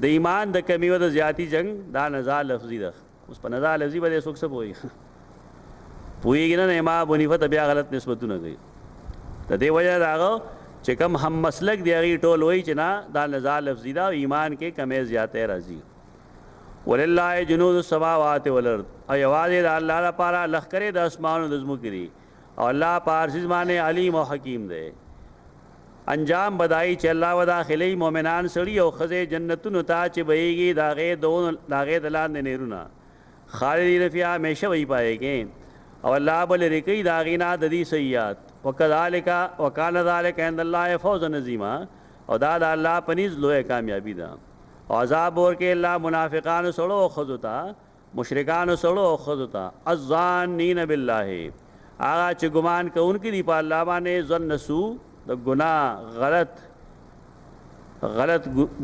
د ایمان د کمی او د زیاتی جنگ دا نزال لفظی ده اوس په نزال لفظی باندې څوک څه پوي نه امام حنیفه ته بیا غلط نسبتونه کوي د دې وجه راغو چې کوم هم مسلک دی غي ټول وای چې نه دا نزال لفظی ده ایمان کې کمی زیاته راځي ولله جنود السماوات والارض او یوازې د الله لپاره لخرې د اسمانو د زمکو دي او الله پارسیز باندې علیم او حکیم دی انجام بدای چې الله وداخلي مؤمنان سړي او خزه جنتونو ته چې بهيږي داغه دلان نه نهرونه خالدین فیها همیشه وي پایږي او الله بل رکی داغینا د دې سیئات وکذالک وکال ذلک عند الله فوز نظیما او دا د الله پنيز لوی کامیابی ده عذاب ورکه الله منافقان سړو خذتا مشرکان سړو خذتا الظانین بالله هغه چې ګمان کوونکي دی په الله باندې ظن سو د ګناه غلط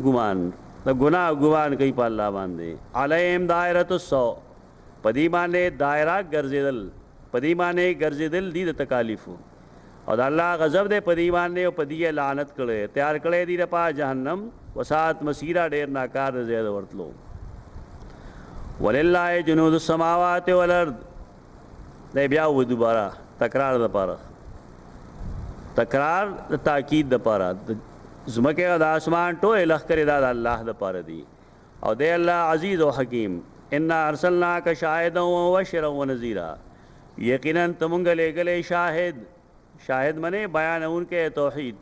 ګمان د ګناه ګمان کوي په الله باندې علیم دائرۃ السوء پدی باندې دایره ګرځیدل، پدی باندې ګرځیدل دي د تکالیفو، او د الله غضب دې پدی باندې او پدی لعنت کړي، تیار کړي دي د پا جهنم وسات مسیرا ډیر ناکار زیاده ورتلو. ولله جنود السماوات والارض، دا بیا و دوباره تکرار د پاره، تکرار د تاکید د پاره، زمکه د اسمان ټول لخر د الله د پاره دی، او دی الله عزیز او حکیم. ان ارسلناک شاهدا ومبشرا ونذیرا، یقینا تمونږ لګلې شاهد، شاهد منه بیانون کې توحید،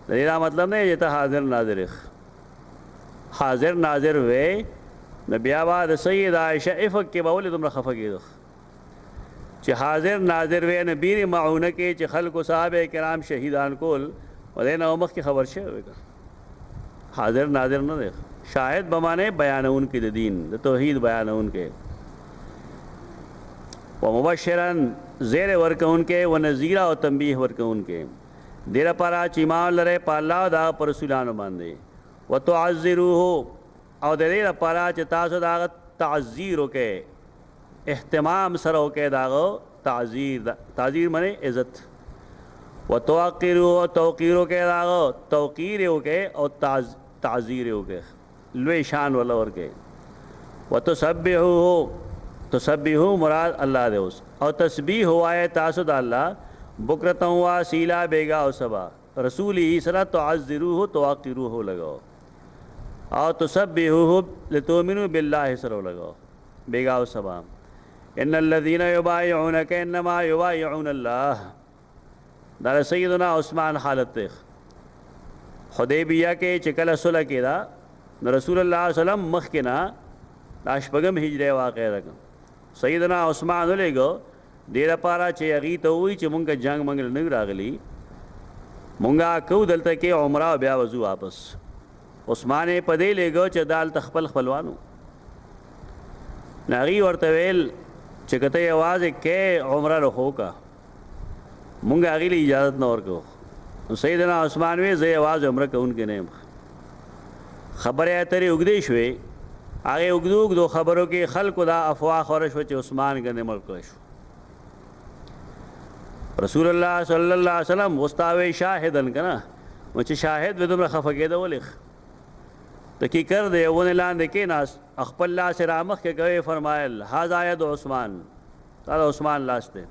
دا مطلب نه چې حاضر ناظر، حاضر ناظر وې نبی آباد سید عائشہ افق کې باول تم خفه کېدو چې حاضر ناظر وې نبی معونه کې چې خلکو صحابه کرام شهیدان کول ولې نو مخ کی خبر شوی، حاضر ناظر نه دی، شاهد بمانه بیانون کې د دین د توحید بیانون کې، ومبشرا زیر ورکون کې ونذیرا او تنبیه ورکون کې، دیر پارا چې ایمان لري په الله دا پر رسولانو باندې، وتعذروه او د دې لپاره چې تاسو دا تعذیر وکې، اهتمام سره وکې داغو تعذیر، تعذیر معنی عزت، وتوقیروا توقیر وکې داغو توقیر وکې او تعذیر وکې لوی شان ولا ورکې، وتسبحوه تسبحو مراد الله دې اوس، او تسبیح ہوائے تاسو د الله بکرتا ہوا سیلا بیگا او سبا، رسول ہی سرا تعذروه توقیروه لگاؤ، او تسبحوه لتؤمنوا بالله سره لگاؤ بیگا او سبا. ان الذين يبايعونك انما يبايعون الله، دا سیدنا عثمان حالت ته حدیبیہ کې چې کله صلح کېدا نو رسول الله صلی الله علیه وسلم مخ کې نه اشپغم هجره واقع راغله، سیدنا عثمان ولېګو ډیر پارا چې هغه ته وی چې مونږه جنگ منګل نه راغلی، مونږه کو دلته کې عمره بیا وضو واپس، عثمان پدې لګو چې دال تخپل خپلوانو ناغي ورته ویل چې کته आवाज کې عمره رخو کا، مونږه هغه له اجازه نه ورکو، سیدنا عثمان وی زه आवाज عمره کوونکې نه خبره اترې وګدې شوې، هغه وګدو خبرو کې خلکو دا افواه خورش و چې عثمان غنه ملک شو. رسول الله صلی الله علیه وسلم واستاوي شاهدن کنا و چې شاهد ودومره خفه کېده ولې تکی کر دے ونه لاندې کې ناس خپل الله سره مخ کې کوي، فرمایل هاذا ید عثمان، دا عثمان لاسته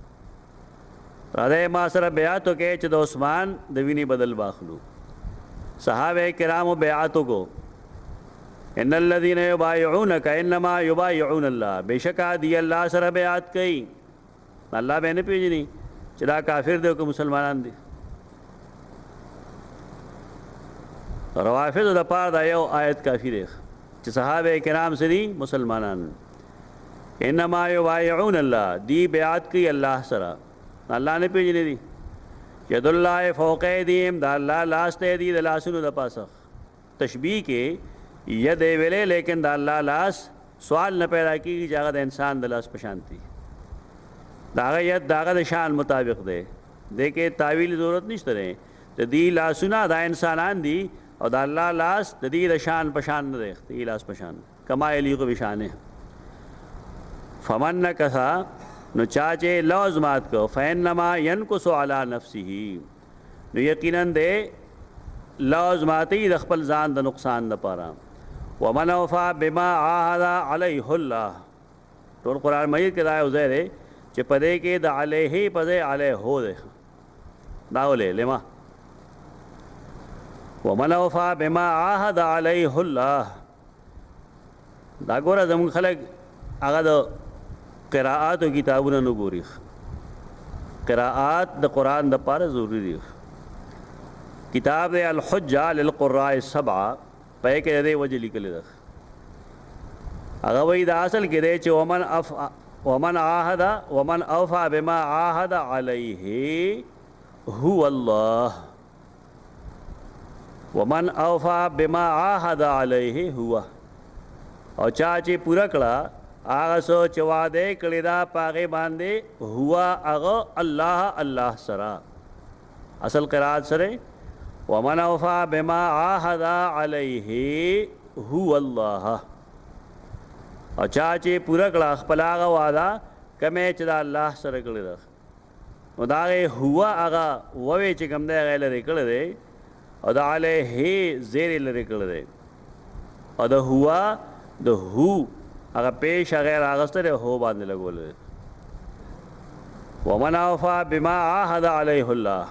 راځي ما سره بیعت وکړي چې د عثمان د ویني بدل باخلو، صحابه کرامو بیعتو کو، ان الذين يبايعونك انما يبايعون الله، بشکا دی الله سره بیعت کوي، الله به نه پیژني چې دا کافر دی او مسلمانان دي. روافض د پاره دا یو آیت کافی دی چې صحابه کرام سری مسلمانان انما يبايعون الله، دی بیعت کوي الله سره، الله نه پیژني دي، ید الله فوق ایدیهم، دا الله لاس ته دی د لاسونو د پاسه، تشبیه کې ید ویلې لیکن دا الله لاس سوال نه پیدا کیږي چې هغه د انسان د لاس پشانتی، داغه ید داغه د شان مطابق دی، د کې تعویل ضرورت نشته دی، د دې لاسونه دا انسانان دي او دا الله لاس د دې د شان پشان نه دی، د لاس پشان کما یلیق بشانه. فمن نکثا نو چاچے لوز مات کو فینما ینکس علی نفسه، نو یقینا دے لوز ماتی د خپل ځان د نقصان د پاره، ومن وفا بما عاهد علیه الله، ټول قرآن مجید کې دا وزیر چې پدې کې د علیه پدې علیه هو ده دا ولې لما ومن وفا بما عاهد علیه الله، دا ګوره زموږ خلک هغه د قراءات و کتابونه نه ګوري، قراءات د قرآن د پاره ضروری دي، کتاب الحجہ للقراء السبعہ پای کې دې وجه لیکل ده، هغه وی دا اصل کې دی چې ومن عاهد ومن اوفى بما عاهد عليه هو الله، ومن اوفى بما عاهد عليه هو، او چا چې پورا کړه هغه سو چې وعده کړی دا پاغه باندې هوا هغه الله الله سره، اصل قرات سره ومن اوفى بما عاهد عليه هو الله، او چا چې پوره کړه خپل هغه وعده کمې چې د الله سره کړې ده نو د هغې هو هغه ووې چې کوم دی هغه یې لرې کړی دی او د علیه زیر یې لرې کړی دی او د هو د هو هغه پیش هغه یې راغستی دی هو باندې لګولی دی ومن اوفا بما عاهد علیه الله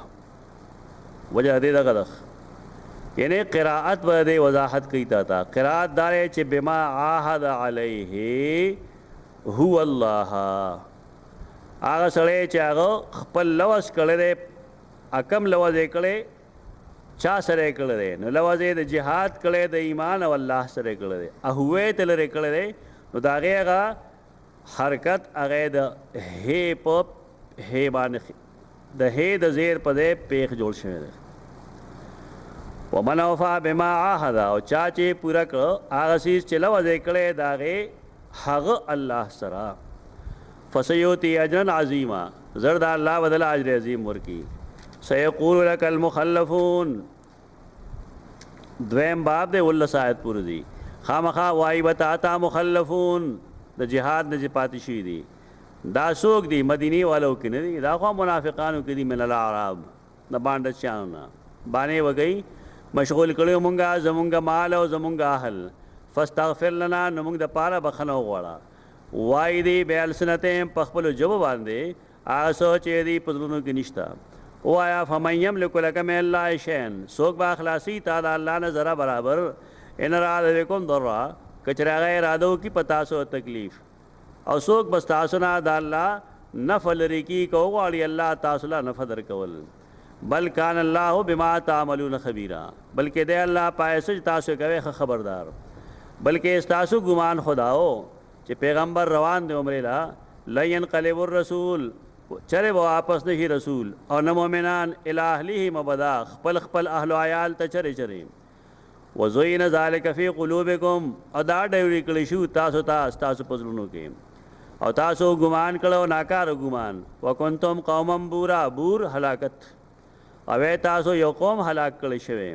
وجه دې دغه ده یعنی قرائت به دې وضاحت کوي تا ته قرائت دا دی چې بما عاهد علیه هو الله هغه سړی چې هغه خپل لوز کړی دی کم لوز یې کړی چا سره یې کړی دی نو لوز یې د جهاد کړی د ایمان او الله سره یې کړی دی هوی یې ته لرې کړی دی نو د هغې هغه حرکت هغه د هې په هې باندې د هې د زیر په ځای پیښ جوړ شوی دی ومن اوفا بما عاهد او چا چې پوره کړه هغه څیز چې لوز یې کړی د هغې هغه الله سره فسیوتی اجرا عظیما زرد الله بدل اجر عظیم ورکی سیقول لك المخلفون دویم باب دے ولس آیت پور دی خامخا وائی بتاتا مخلفون د جهاد نه پاتې شي دي دا څوک دي مدینی والو کې نه دي دا خو منافقانو کې دي من الاعراب د باندې چانه باندې وګي مشغول کړو مونږه زمونږ مال او زمونږ اهل فاستغفر لنا نو موږ د پاره بخنو غواړه وای دی بیل سنته په خپل جواب باندې هغه سوچ دی پدرونو کې نشتا وایا فمن یملک لک من الله شیئا سوک با اخلاصی تا د الله نه ذرا برابر ان را بكم ضرا کچرا غیر ادو کی پتا سو تکلیف او سوک بس تاسو نه د الله نفل رکی کو غواړي الله تاسو لا نفذر کول بل کان الله بما تعملون خبیرا بلکې دی الله پایسه تاسو کوي خبردار بلکې تاسو ګمان خداو چې پیغمبر روان دی عمره لا لین قلب الرسول چرے واپس نشي رسول او نه مؤمنان الی اهله مبدا خپل خپل اهل عیال ته چرے وزین ذالک فی قلوبکم ادا ډیوری کلی شو تاسو تاسو پزلونو کې او تاسو ګمان کړو ناکار ګمان وکنتم قوما بور هلاکت او تاسو یو قوم هلاک کړی شوی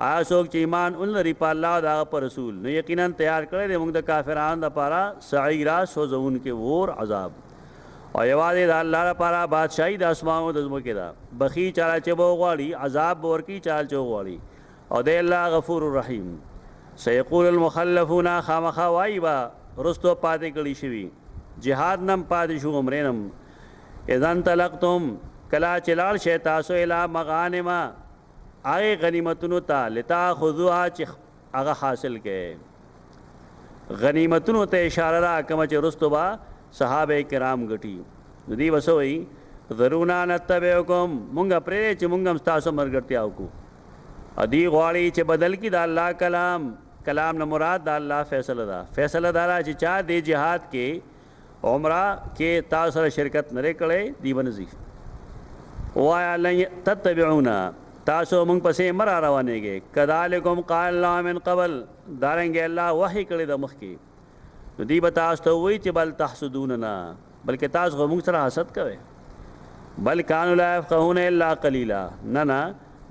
آسوک چې ایمان ان لري په الله او د پر رسول نو یقینا تیار کړی دی موږ د کافرانو لپاره سعیرا سوزون کې ور عذاب او یوازې د الله لپاره بادشاہي د اسمانو د زمکه دا بخي چاله چې بو غواړي عذاب ورکی چال چو غواړي او د الله غفور الرحیم سيقول المخلفون خامخا وایبا رستو پاتې کړي شوی جهاد نم پاتې شو عمرینم اذن تلقتم کلا چلال شی تاسو الی مغانم آئے غنیمتنو تا لتا خضوها چی آغا حاصل کے غنیمتنو تا اشارہ را کما چی رستو با صحابہ کرام گٹی ندی بسوئی ذرونا نتبعکم منگا پریرے چی منگا مستاسو مرگرتی آوکو ادی غواړي چې بدل کی دا اللہ کلام نمراد دا اللہ فیصلہ دارا چی چاہ دے جہاد کے عمرہ کے تاثر شرکت نرے کڑے دی بنزی وایا لن تتبعونا تاسو مونږ پسې مر روانېږي کذالکم قال الله من قبل دارنګ الله وحی کړی د مخ کې نو دی به تاسو ته وایي چې بل تحسدوننا بلکې تاسو موږ سره حسد کوئ بل کانوا لا يفقهون الا قليلا نه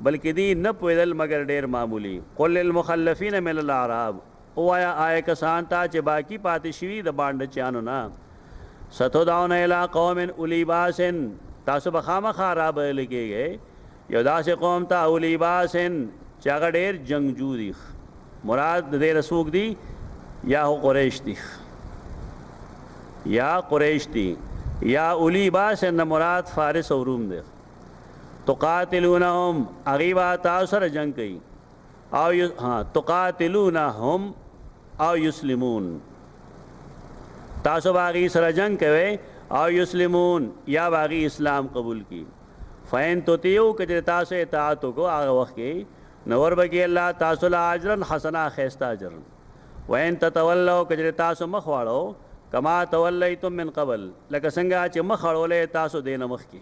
بلکې دی نه پوهېدل مگر ډېر معمولی قل للمخلفین من الاعراب وایا آیا کسان ته چې باقی پاتې شوي د باندې چانو نه ستدعون الی قوم اولی باس تاسو به خامخا رابلل کېږئ یو داسې قوم ته اولی باسن چې هغه ډېر جنګجو دي مراد د دې رسوک دي یا قریش دي یا اولی باسن مراد فارس او روم دي تقاتلونهم اغیبا تاسو سره جنگ کوي او تقاتلونهم او یسلمون تاسو باغی سره جنگ کوي او یسلمون یا باغی اسلام قبول کی فین تو تیو کجر تاسو اطاعتو کو آغا وقت کی نور بکی اللہ تاسو لا عجرن حسنا خیستا عجرن وین تتولو کجر تاسو مخوارو کما تولیتم من قبل لکه سنگا چی مخوارو لے تاسو دین مخ کی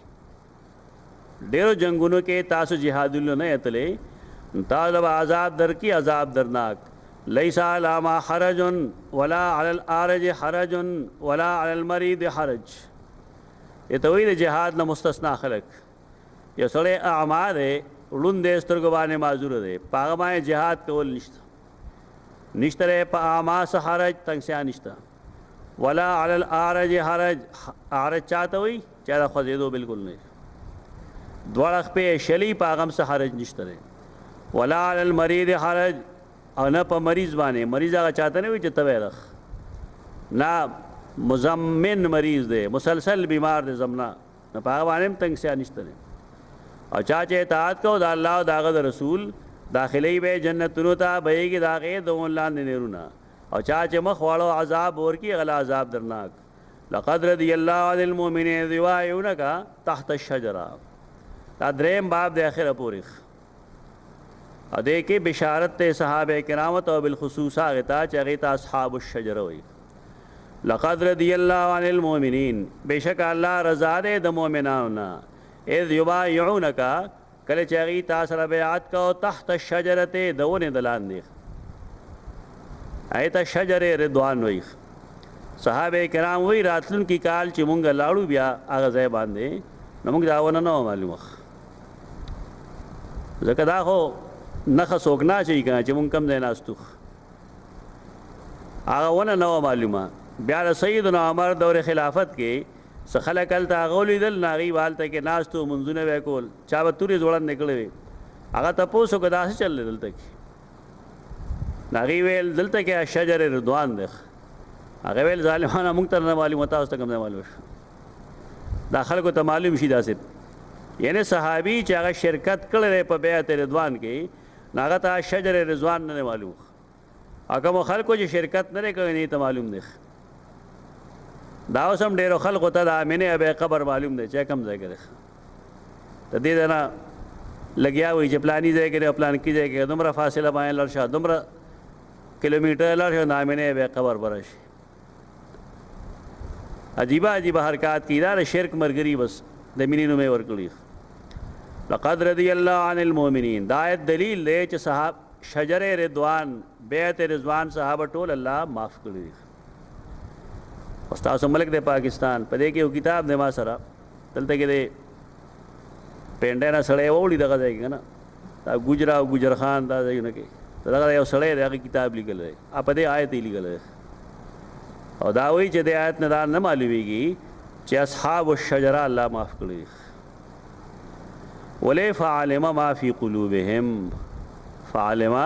ډیرو جنگونو کې تاسو جهادونو نه اتلې تاسو عذاب در کی عذاب درناک لیس علی ما حرج ولا علی الارج حرج ولا علی المریض حرج یہ توحید جهاد نه مستثنا خلق یو سړی اعما دی ړوند دی سترګو باندې معذور دی په هغه باندې جهاد کول نشته په اعما څه حرج تنګسیا نشته ولا علی الارج حرج، عرج چاته وي چې دا خوځېدو بالکل نه، دواړه خپې شلی په هغه څه حرج نشته دی. ولا علی المریض حرج، او نه په مریض باندې، مریض هغه چاته نه وي چې تبه رخ، نه مزمن مریض دی، مسلسل بیمار دی زمنا، نه په هغه باندې هم تنګسیا نشته دی. او چا چې اطاعت کو د الله او د هغه د رسول، داخلي به جنتونو ته بهیږي د هغې د ون لاندې نهرونه. او چا چې مخ واړو عذاب ورکي غلا عذاب درناک. لقد رضي الله عن المؤمنين إذ يبايعونك تحت الشجرة. دا دریم باب د اخره پورې ا دې کې بشارت ته صحابه کرام او بالخصوص هغه ته چې هغه ته اصحاب الشجره وي. لقد رضي الله عن المؤمنين، بشک الله رضا دې د مؤمنانو نه، اذ يبايعونك کله چې هغه تاسو سره بیعت کو تحت الشجره دونه دلان دي، ایت شجره رضوان وي. صحابه کرام وی راتلون کی کال چې مونږ لاړو بیا هغه ځای باندې نو موږ داونه نه معلومه، ځکه دا خو نخه څوک نه شي کنه چې مونږ کم ځای ناستو، هغه ونه نه معلومه. بیا د سیدنا عمر دور خلافت کې څه خلک هلته هغه ولیدل، ناغي والته کې ناستو منځونه به کول، چا به تورې ځوړند نکړې، هغه تپوس وکړه داسې چل دلته کې، ناغي ویل دلته کې شجر رضوان دی، هغه ویل ظالمانه مونږ ته نه معلومه، تاسو ته کوم ځای معلومه شو، دا خلکو ته معلوم شي داسې. یعنی صحابي چې هغه شرکت کړی په بیعت رضوان کې، هغه ته شجر رضوان نه معلوم، هغه خلکو چې شرکت نه کړی نه ته معلوم دی. دا اوس هم ډېرو خلکو ته د امینه ابي قبر معلوم دی چې کوم ځای کې دی، ته دې نه لګیا وي چې پلاني ځای کې پلان کې ځای کې دومره فاصله باندې لړ شه، دومره کیلومیټر لړ شه، د امینه ابي قبر برشي. عجیبه عجیبه حرکات کی دا شرک مرګري بس د مینې نومې ورکړي. لقد رضي الله عن المؤمنين، دا آیت دلیل دی چې صحاب شجر رضوان بیعت رضوان صحابه ټول الله معاف کړي. استاد ملک د پاکستان په دې کې یو کتاب دی ما سره، دلته کې دی پینډه نه سړی وړي دغه ځای کې نه، دا ګجرا او ګجر خان دا ځایونه کې دغه یو سړی دغه کتاب لیکل دی، په دې آیت یې لیکل دی. او دا وایي چې د آیت نه دا نه معلومیږي چې اصحاب الشجره الله معاف کړي. ولې فعلم ما فی قلوبهم، فعلم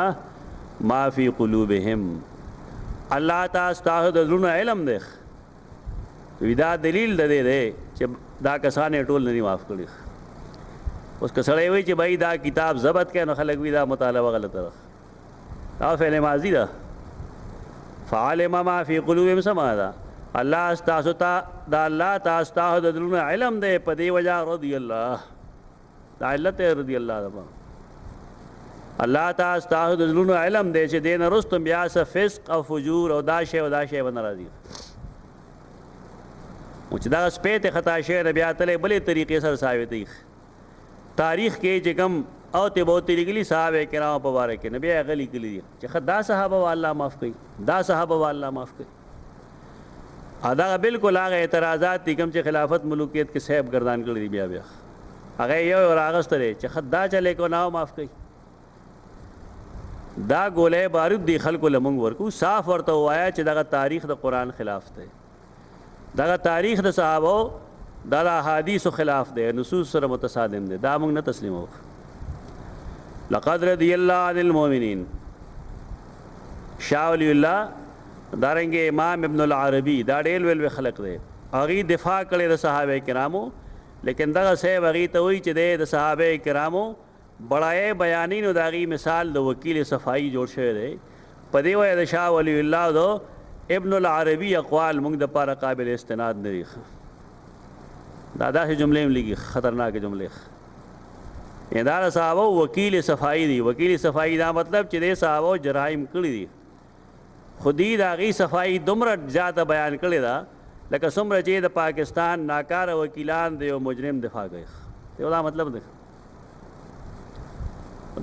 ما فی قلوبهم، الله تاسو ته د زړونو علم دی. دا دلیل د دې دی چې دا کسان ټول نه معاف کړي. اوس که سړی وایي چې بھائی دا کتاب ضبط کړه، نو خلک وایي دا مطالبه غلطه ده، دا فعل ماضي ده. فعلم ما فی قلوبهم سما ده، الله تاسو ته دا الله تاسو ته د زړونو علم دی، په دې وجه رضی الله، دا علت رضی الله ده. الله تاسو ته د زړونو علم دی چې دین رستم بیا څه فسق او فجور او دا شی او دا شی باندې راځي، او چې دا سپېته خطا شی بیا تلې بلې طریقې سره ثابتې. تاریخ کې چې کوم او ته بہت لګلی صحابه کرام په باره کې نبی هغه لیکلي دي چې خدا صحابه الله معاف کړي، دا صحابه الله معاف کړي. ادا بالکل هغه اعتراضات دي کوم چې خلافت ملوکیت کې صاحب گردان کړی دي، بیا هغه یو راغستره چې خدا چلے کو نه معاف کړي. دا ګولې بارود دی خلکو لمونږ ورکو، صاف ورته وایا چې دغه تاریخ د قران خلاف دی، دغه تاریخ د صحابه دا احادیث خلاف دی، نصوص سره متصادم دی، دا موږ نه تسلیمو. لقد رضي الله عن المؤمنين، شاه ولی الله دارنګه امام ابن العربی دا ډېر ویل خلق دی، هغه دفاع کړي د صحابه کرامو، لیکن دغه صاحب هغه ته وایي چې د صحابه کرامو بڑای بیانین او داغي مثال د وکیل صفائی جوړ شوی دی. په دې وجه د شاه ولی الله دو ابن العربی اقوال موږ د پاره قابل استناد نه دي. دا داسې جملې هم لګي خطرناک جملې. اداره صحابه وکیل صفائی دی، وکیل صفائی دا مطلب چې د صحابه جرایم کړی دي، خودی داغي صفائی دومره زیاته بیان کړی دا لکه څومره چې د پاکستان ناکاره وکیلان د یو مجرم دفاع کوي. یو دا مطلب دی.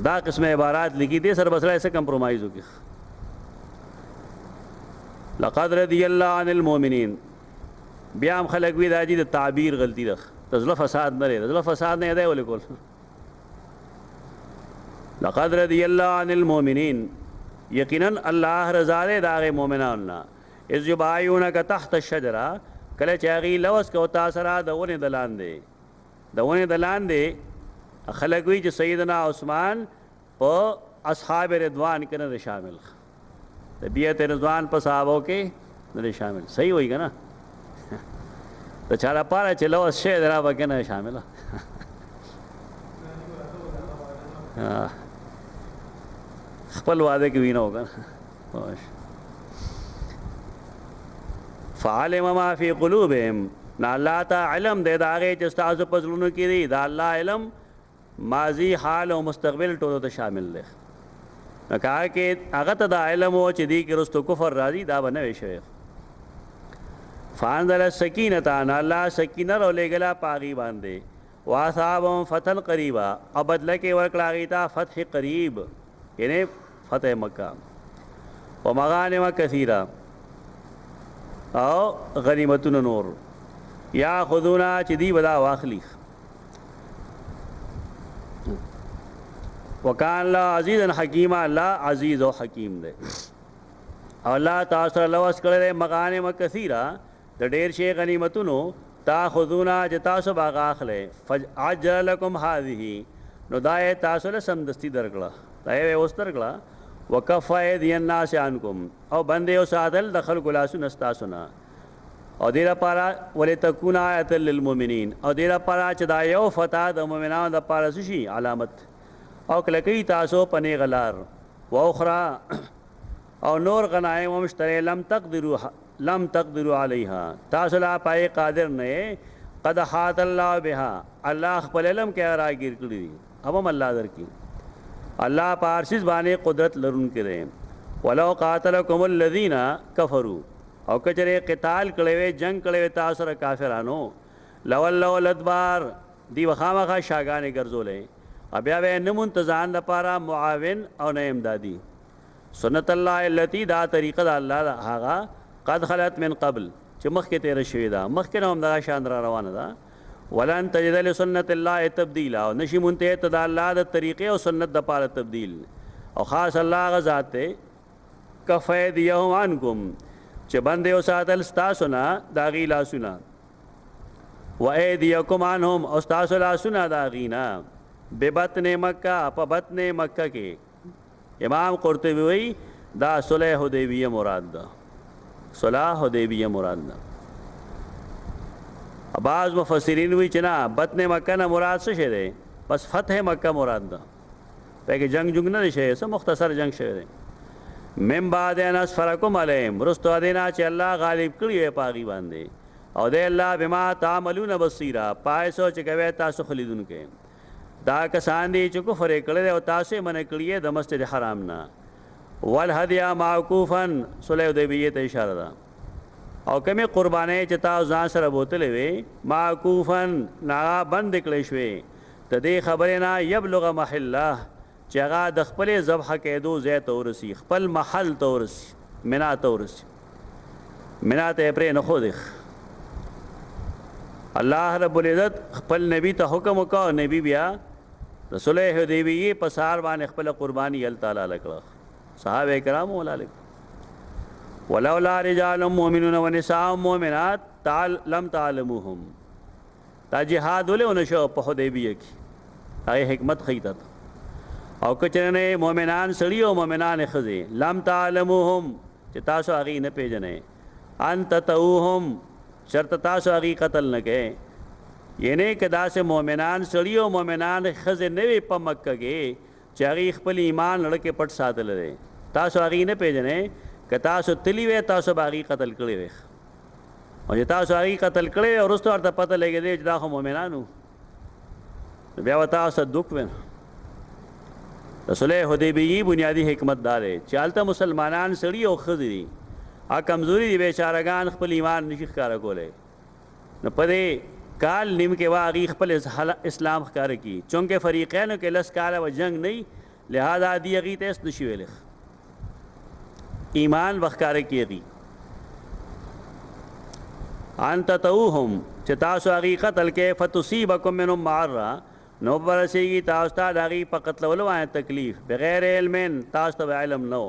دا قسم عبارات لکھی دے سر بسرا ایسے کمپرومائز ہوگی. لقد رضی اللہ عن المؤمنین، بیام خلق وی دا جی دا تعبیر غلطی دا تزل فساد نہ رہے، تزل فساد نہیں ادائے والے کول. لقد رضی اللہ عن المؤمنین، یقیناً اللہ رضا دے داغ مومنان، اذ یبایعونک تحت الشجره کله چې هغې لوس کو تا سره د ونې د لاندې خلک وي چې سیدنا عثمان په اصحاب رضوان کې نه شامل د بیعت رضوان په صحابو کې نه شامل صحیح وایي که نه د چا لپاره چې لوس شی دی را پکې نه شامله خپل واده کې وینه وکړه فعلم ما فی قلوبهم نا الله ته علم دی د هغې چې ستاسو په زړونو کې دی د الله علم ماضي حال او مستقبل ټولو ته شامل دی نو که هغه ته دا علم و چې دی کې رستو کفر راځي دا به نه وی شوی فانزل السکینة نا الله سکینه راولېږله په هغې باندې واصابهم فتح قریبا او بدله کې ورکړه هغې ته فتح قریب یعنی فتح مکه و مغانم کثیره او غنیمتونه نور یا خذونا چې دی ودا واخلی وکان الله عزیزا حکیما الله عزیز او حکیم دی او الله تاسو لوس کړی مغانم کثیره د ډیر شی غنیمتونو تاخذونا چې تاسو باغ اخلئ فعجل لكم هذه نو دا یې تاسو له سمدستي درکړه دا یې اوس درکړه وکف ایدی الناس عنکم او بندې او ساتل د خلکو لاسونه ستاسو نه او دې لپاره ولتکون آیة للمؤمنین او دې لپاره چې دا یو فتح د مؤمنانو دپاره څه شي علامت او کلکې تاسو په نیغه لار و اخرى او نور غنایم ومشتری لم تقدروا علیها تاسو لا پای قادر نه قد حاط الله بها الله خپل علم کې راګیر کړی هم الله درکې الله پارسیز باندې قدرت لرونکي دی ولو قاتلکم الذین کفروا او کچره قتال کړي وي جنگ کړي وي تاسو سره کافرانو لولوا الادبار دی وخامخه شاګانې ګرځولې بیا به نه منتظان لپاره معاون او نه امدادي سنت الله التي دا طریقه د الله هغه قد خلت من قبل چې مخکې تیر شوې ده مخکې نه هم دغه شان را روانه ده ولن تجد لسنت الله تبدیلا او نشي مونته ته د الله د طریقې او سنت د پاره تبدیل او خاص الله غ ذات ته کفید یوم عنکم چې باندې او ساتل ستاسو نه دا غی لاسونه و ایدیکم عنهم او ستاسو لاسونه دا غینا ببطن مکه په بطن مکه کې امام قرطبی وی دا صلح حدیبیه مراد ده صلح حدیبیه مراد ده بعض مفسرین وی چې نه بطن مکه نه مراد څه شی دی بس فتح مکه مراد ده پکې جنگ نه شي سه مختصر جنگ شوی دی من بعد ان اسفرکم علیهم رستو دینا چې الله غالب کړی وي پاغي باندې او دی الله بما تعملون بصیرا پای سو چې کوي تاسو خلیدونکو دا کسان دي چې کفر کړي او تاسو منع کړی د مسجد حرام نه والهدیا معکوفا صلح حدیبیه ته اشاره ده او کمی قربانې چې تاسو ځان سره بوتلې وي معکوفا نا بند کړی شوی ته دې خبره نه یبلغ محله چې هغه د خپل ذبح کېدو ځای ته ورسي خپل محل ته ورسي منا ته ورسي منا ته پرې نه خو دیخ الله رب العزت خپل نبی ته حکم وکړ نبی بیا رسول حدیبیه په سار باندې خپل قرباني ال تعالی لکړه صحابه کرام ولالک ولولا رجال مؤمنون ونساء مؤمنات لم تعلموهم تا جهاد ولونه شو په حدیبیه کې هغه حکمت خیته او کچرنه مؤمنان سړي او مؤمنان خزي لم تعلموهم چې تاسو هغه نه پیژنې انت توهم شرط تاسو هغه قتل نه کې ینه کدا سے مؤمنان سړي او مؤمنان خزي نه وي په مکه کې چې هغه خپل ایمان لړکه پټ ساتل لري تاسو هغه نه پیژنې ک تاسو تلی وې تاسو باغی قتل کړی وې او چې تاسو هغه قتل کړی او رستو ورته پته لګیږي چې دا خو مؤمنانو بیا وتا صدق و رسول حدیبیه بنیادی حکمت دار ہے چالتا مسلمانان سړي او خزي ا کمزوري دي بیچارهګان خپل ایمان نشي ښکارا کوله نو پدې کال نیم کې واغي خپل اسلام ښکارا کی چونکه فریقین کې لس کال و جنگ نه لہذا دی غي تیس نشي ویل ایمان وښکارا کیږي انت توهم چې تاسو هغه قتل کې فتصيبكم منهم معرّه نو برسیږي تاسو ته دغه په قتل ولو تکلیف بغیر علم تاسو ته علم نو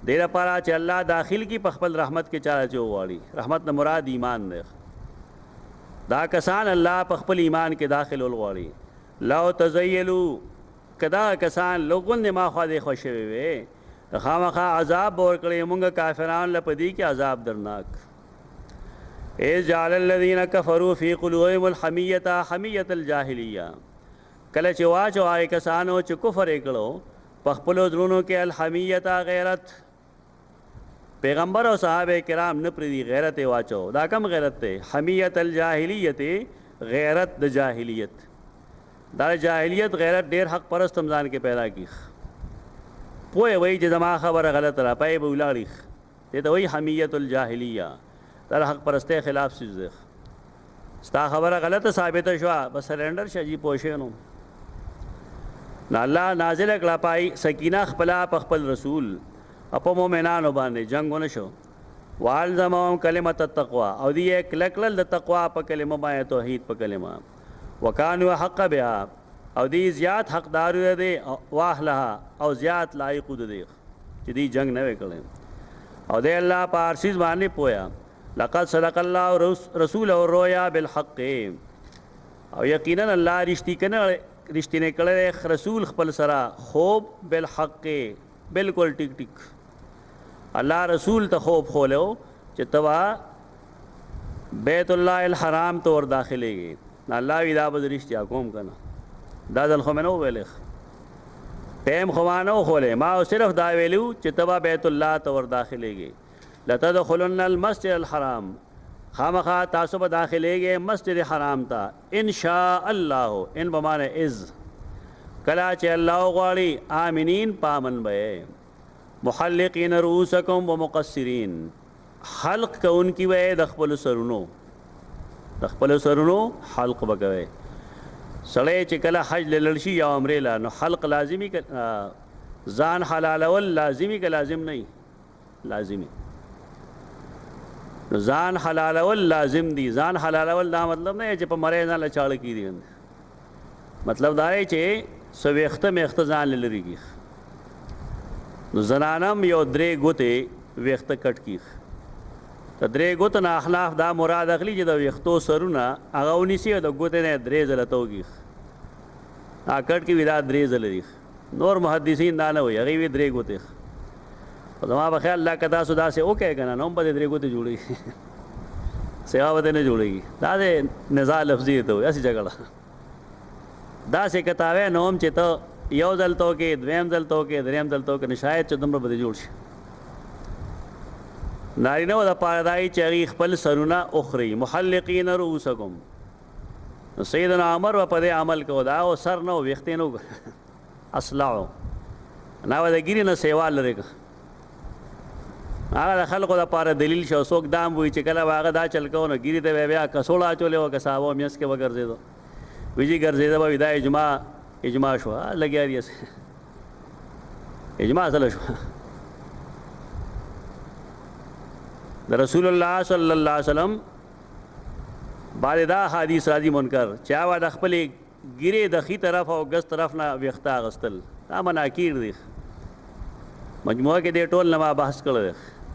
دې لپاره چې الله داخل کی په خپل رحمت کې چاله چوغواړي. رحمت نه مراد ایمان دی. دا کسان الله په خپل ایمان کې داخل ولغواړي. لو تزیلوا کدا کسان لوګون نه ما خو دې خوشوي وي خامخا عذاب ورکړي مونږ کافرانو لپاره کې عذاب درناک. اذ جعل الذين كفروا في قلوبهم الحمية حمية الجاهلية کله چې واچو آی کسانو چې کفر وکړو په خپل زړونو کې الحمیت غیرت پیغمبر او صحابه کرام نه پریدي غیرت واچو. دا کم غیرت ته حمیت الجاهلیت غیرت د جاهلیت. دا جاهلیت غیرت ډیر حق پرست تمزان کې پیدا کی پوهه وای چې زما خبره غلط را پای به ولاړی دې ته وای حمیت الجاهلیه. دا حق پرسته خلاف سیز ده. ستا خبره غلطه ثابت شوه بس سرندر شجی پوښې نو الله نازل کړه پای سکینه خپل په خپل رسول اپو مومنانو باندې جنگونه شو. والزمهم کلمت التقوا او دی کلکل د تقوا په کلمه باندې توحید په کلمه وکانو حق بها او دی زیات حقدار دی واهلها او زیات لایق دی چې دی جنگ نه وکړي او دی الله پارسیز باندې پویا. لقد صدق الله رسول الرؤيا بالحق او یقینا الله رښتینه کړه رسول خپل سره خوب بالحق بالکل ټیک ټیک. الله رسول ته خوب خولو چې توا بیت الله الحرام ته ور داخليږي. الله وی دا به رښتیا کوم کنه دا ځل خو منو ویل ټیم خو مانو خوله ما صرف دا ویلو چې توا بیت الله ته ور داخليږي. لتدخلن المسجد الحرام خامخا تاسو به داخليږي مسجد حرام ته ان شاء الله ان بمانه از کلا چې الله غواړي امنین پامن به محلقین رؤوسکم ومقصرین حلق کونکي وې د خپل سرونو حلق وکوي. سړی چې کله حج لړشي یا عمره لا نو حلق لازمی ځان حلالول لازمی که لازم نه لازمی ځان حلالول لازم دي. ځان حلالول دا مطلب نه چې په مړی ځان له چاړه کېږي. مطلب دا دی چې څه ویښته میښته ځان له لرې کړي. نو زنانم یو درې ګوتې ویښته کټ کړي. د درې ګوتو نه احناف دا مراد اخلي چې د ویښتو سرونه هغه ونیسي او د ګوتې نه درې ځله توږي. کټ کې وي دا درې ځله دي. نور محدثین دا نه وایي هغې وي درې ګوتې. زما په خیال الله که تاسو داسې وکړئ که نه نو هم به دې درې ګوتې جوړېږي سوا به دې نه جوړېږي. دا د نزاع لفظي ته وایي هسې جګړه داسې کتاوی نو هم چې ته یو ځل تو کې دویم ځل تو کې دریم ځل تو کې نو شاید چې دومره به دې جوړ شي. نارینهو دپاره دا چې هغې خپل سرونه اخري محلقین رؤوسکم. نو سیدنا عمر به په دې عمل کو دا او سر نه و ویښتې نه اصلاحو نه به د ګیرې نه سیوا لرې که هغه د خلکو دپاره دلیل شو. څوک دام وایي چې کله به هغه دا چل کو نو ګیرې ته به بیا کڅوړه اچولې وه که صحابه میس کې به ګرځېدو ویجي ګرځېده به وي دا اجماع شوه لګیا دي اجماع اصله شوه. د رسول الله صلی الله علیه وسلم باندې دا حدیث راځي منکر چې هغه د خپلې ګیرې د ښي طرف او ګس طرف نه ویښته اخیستل دا مناکیر دي. مجموعه کې دې ټول نه ما بحث کړی دی.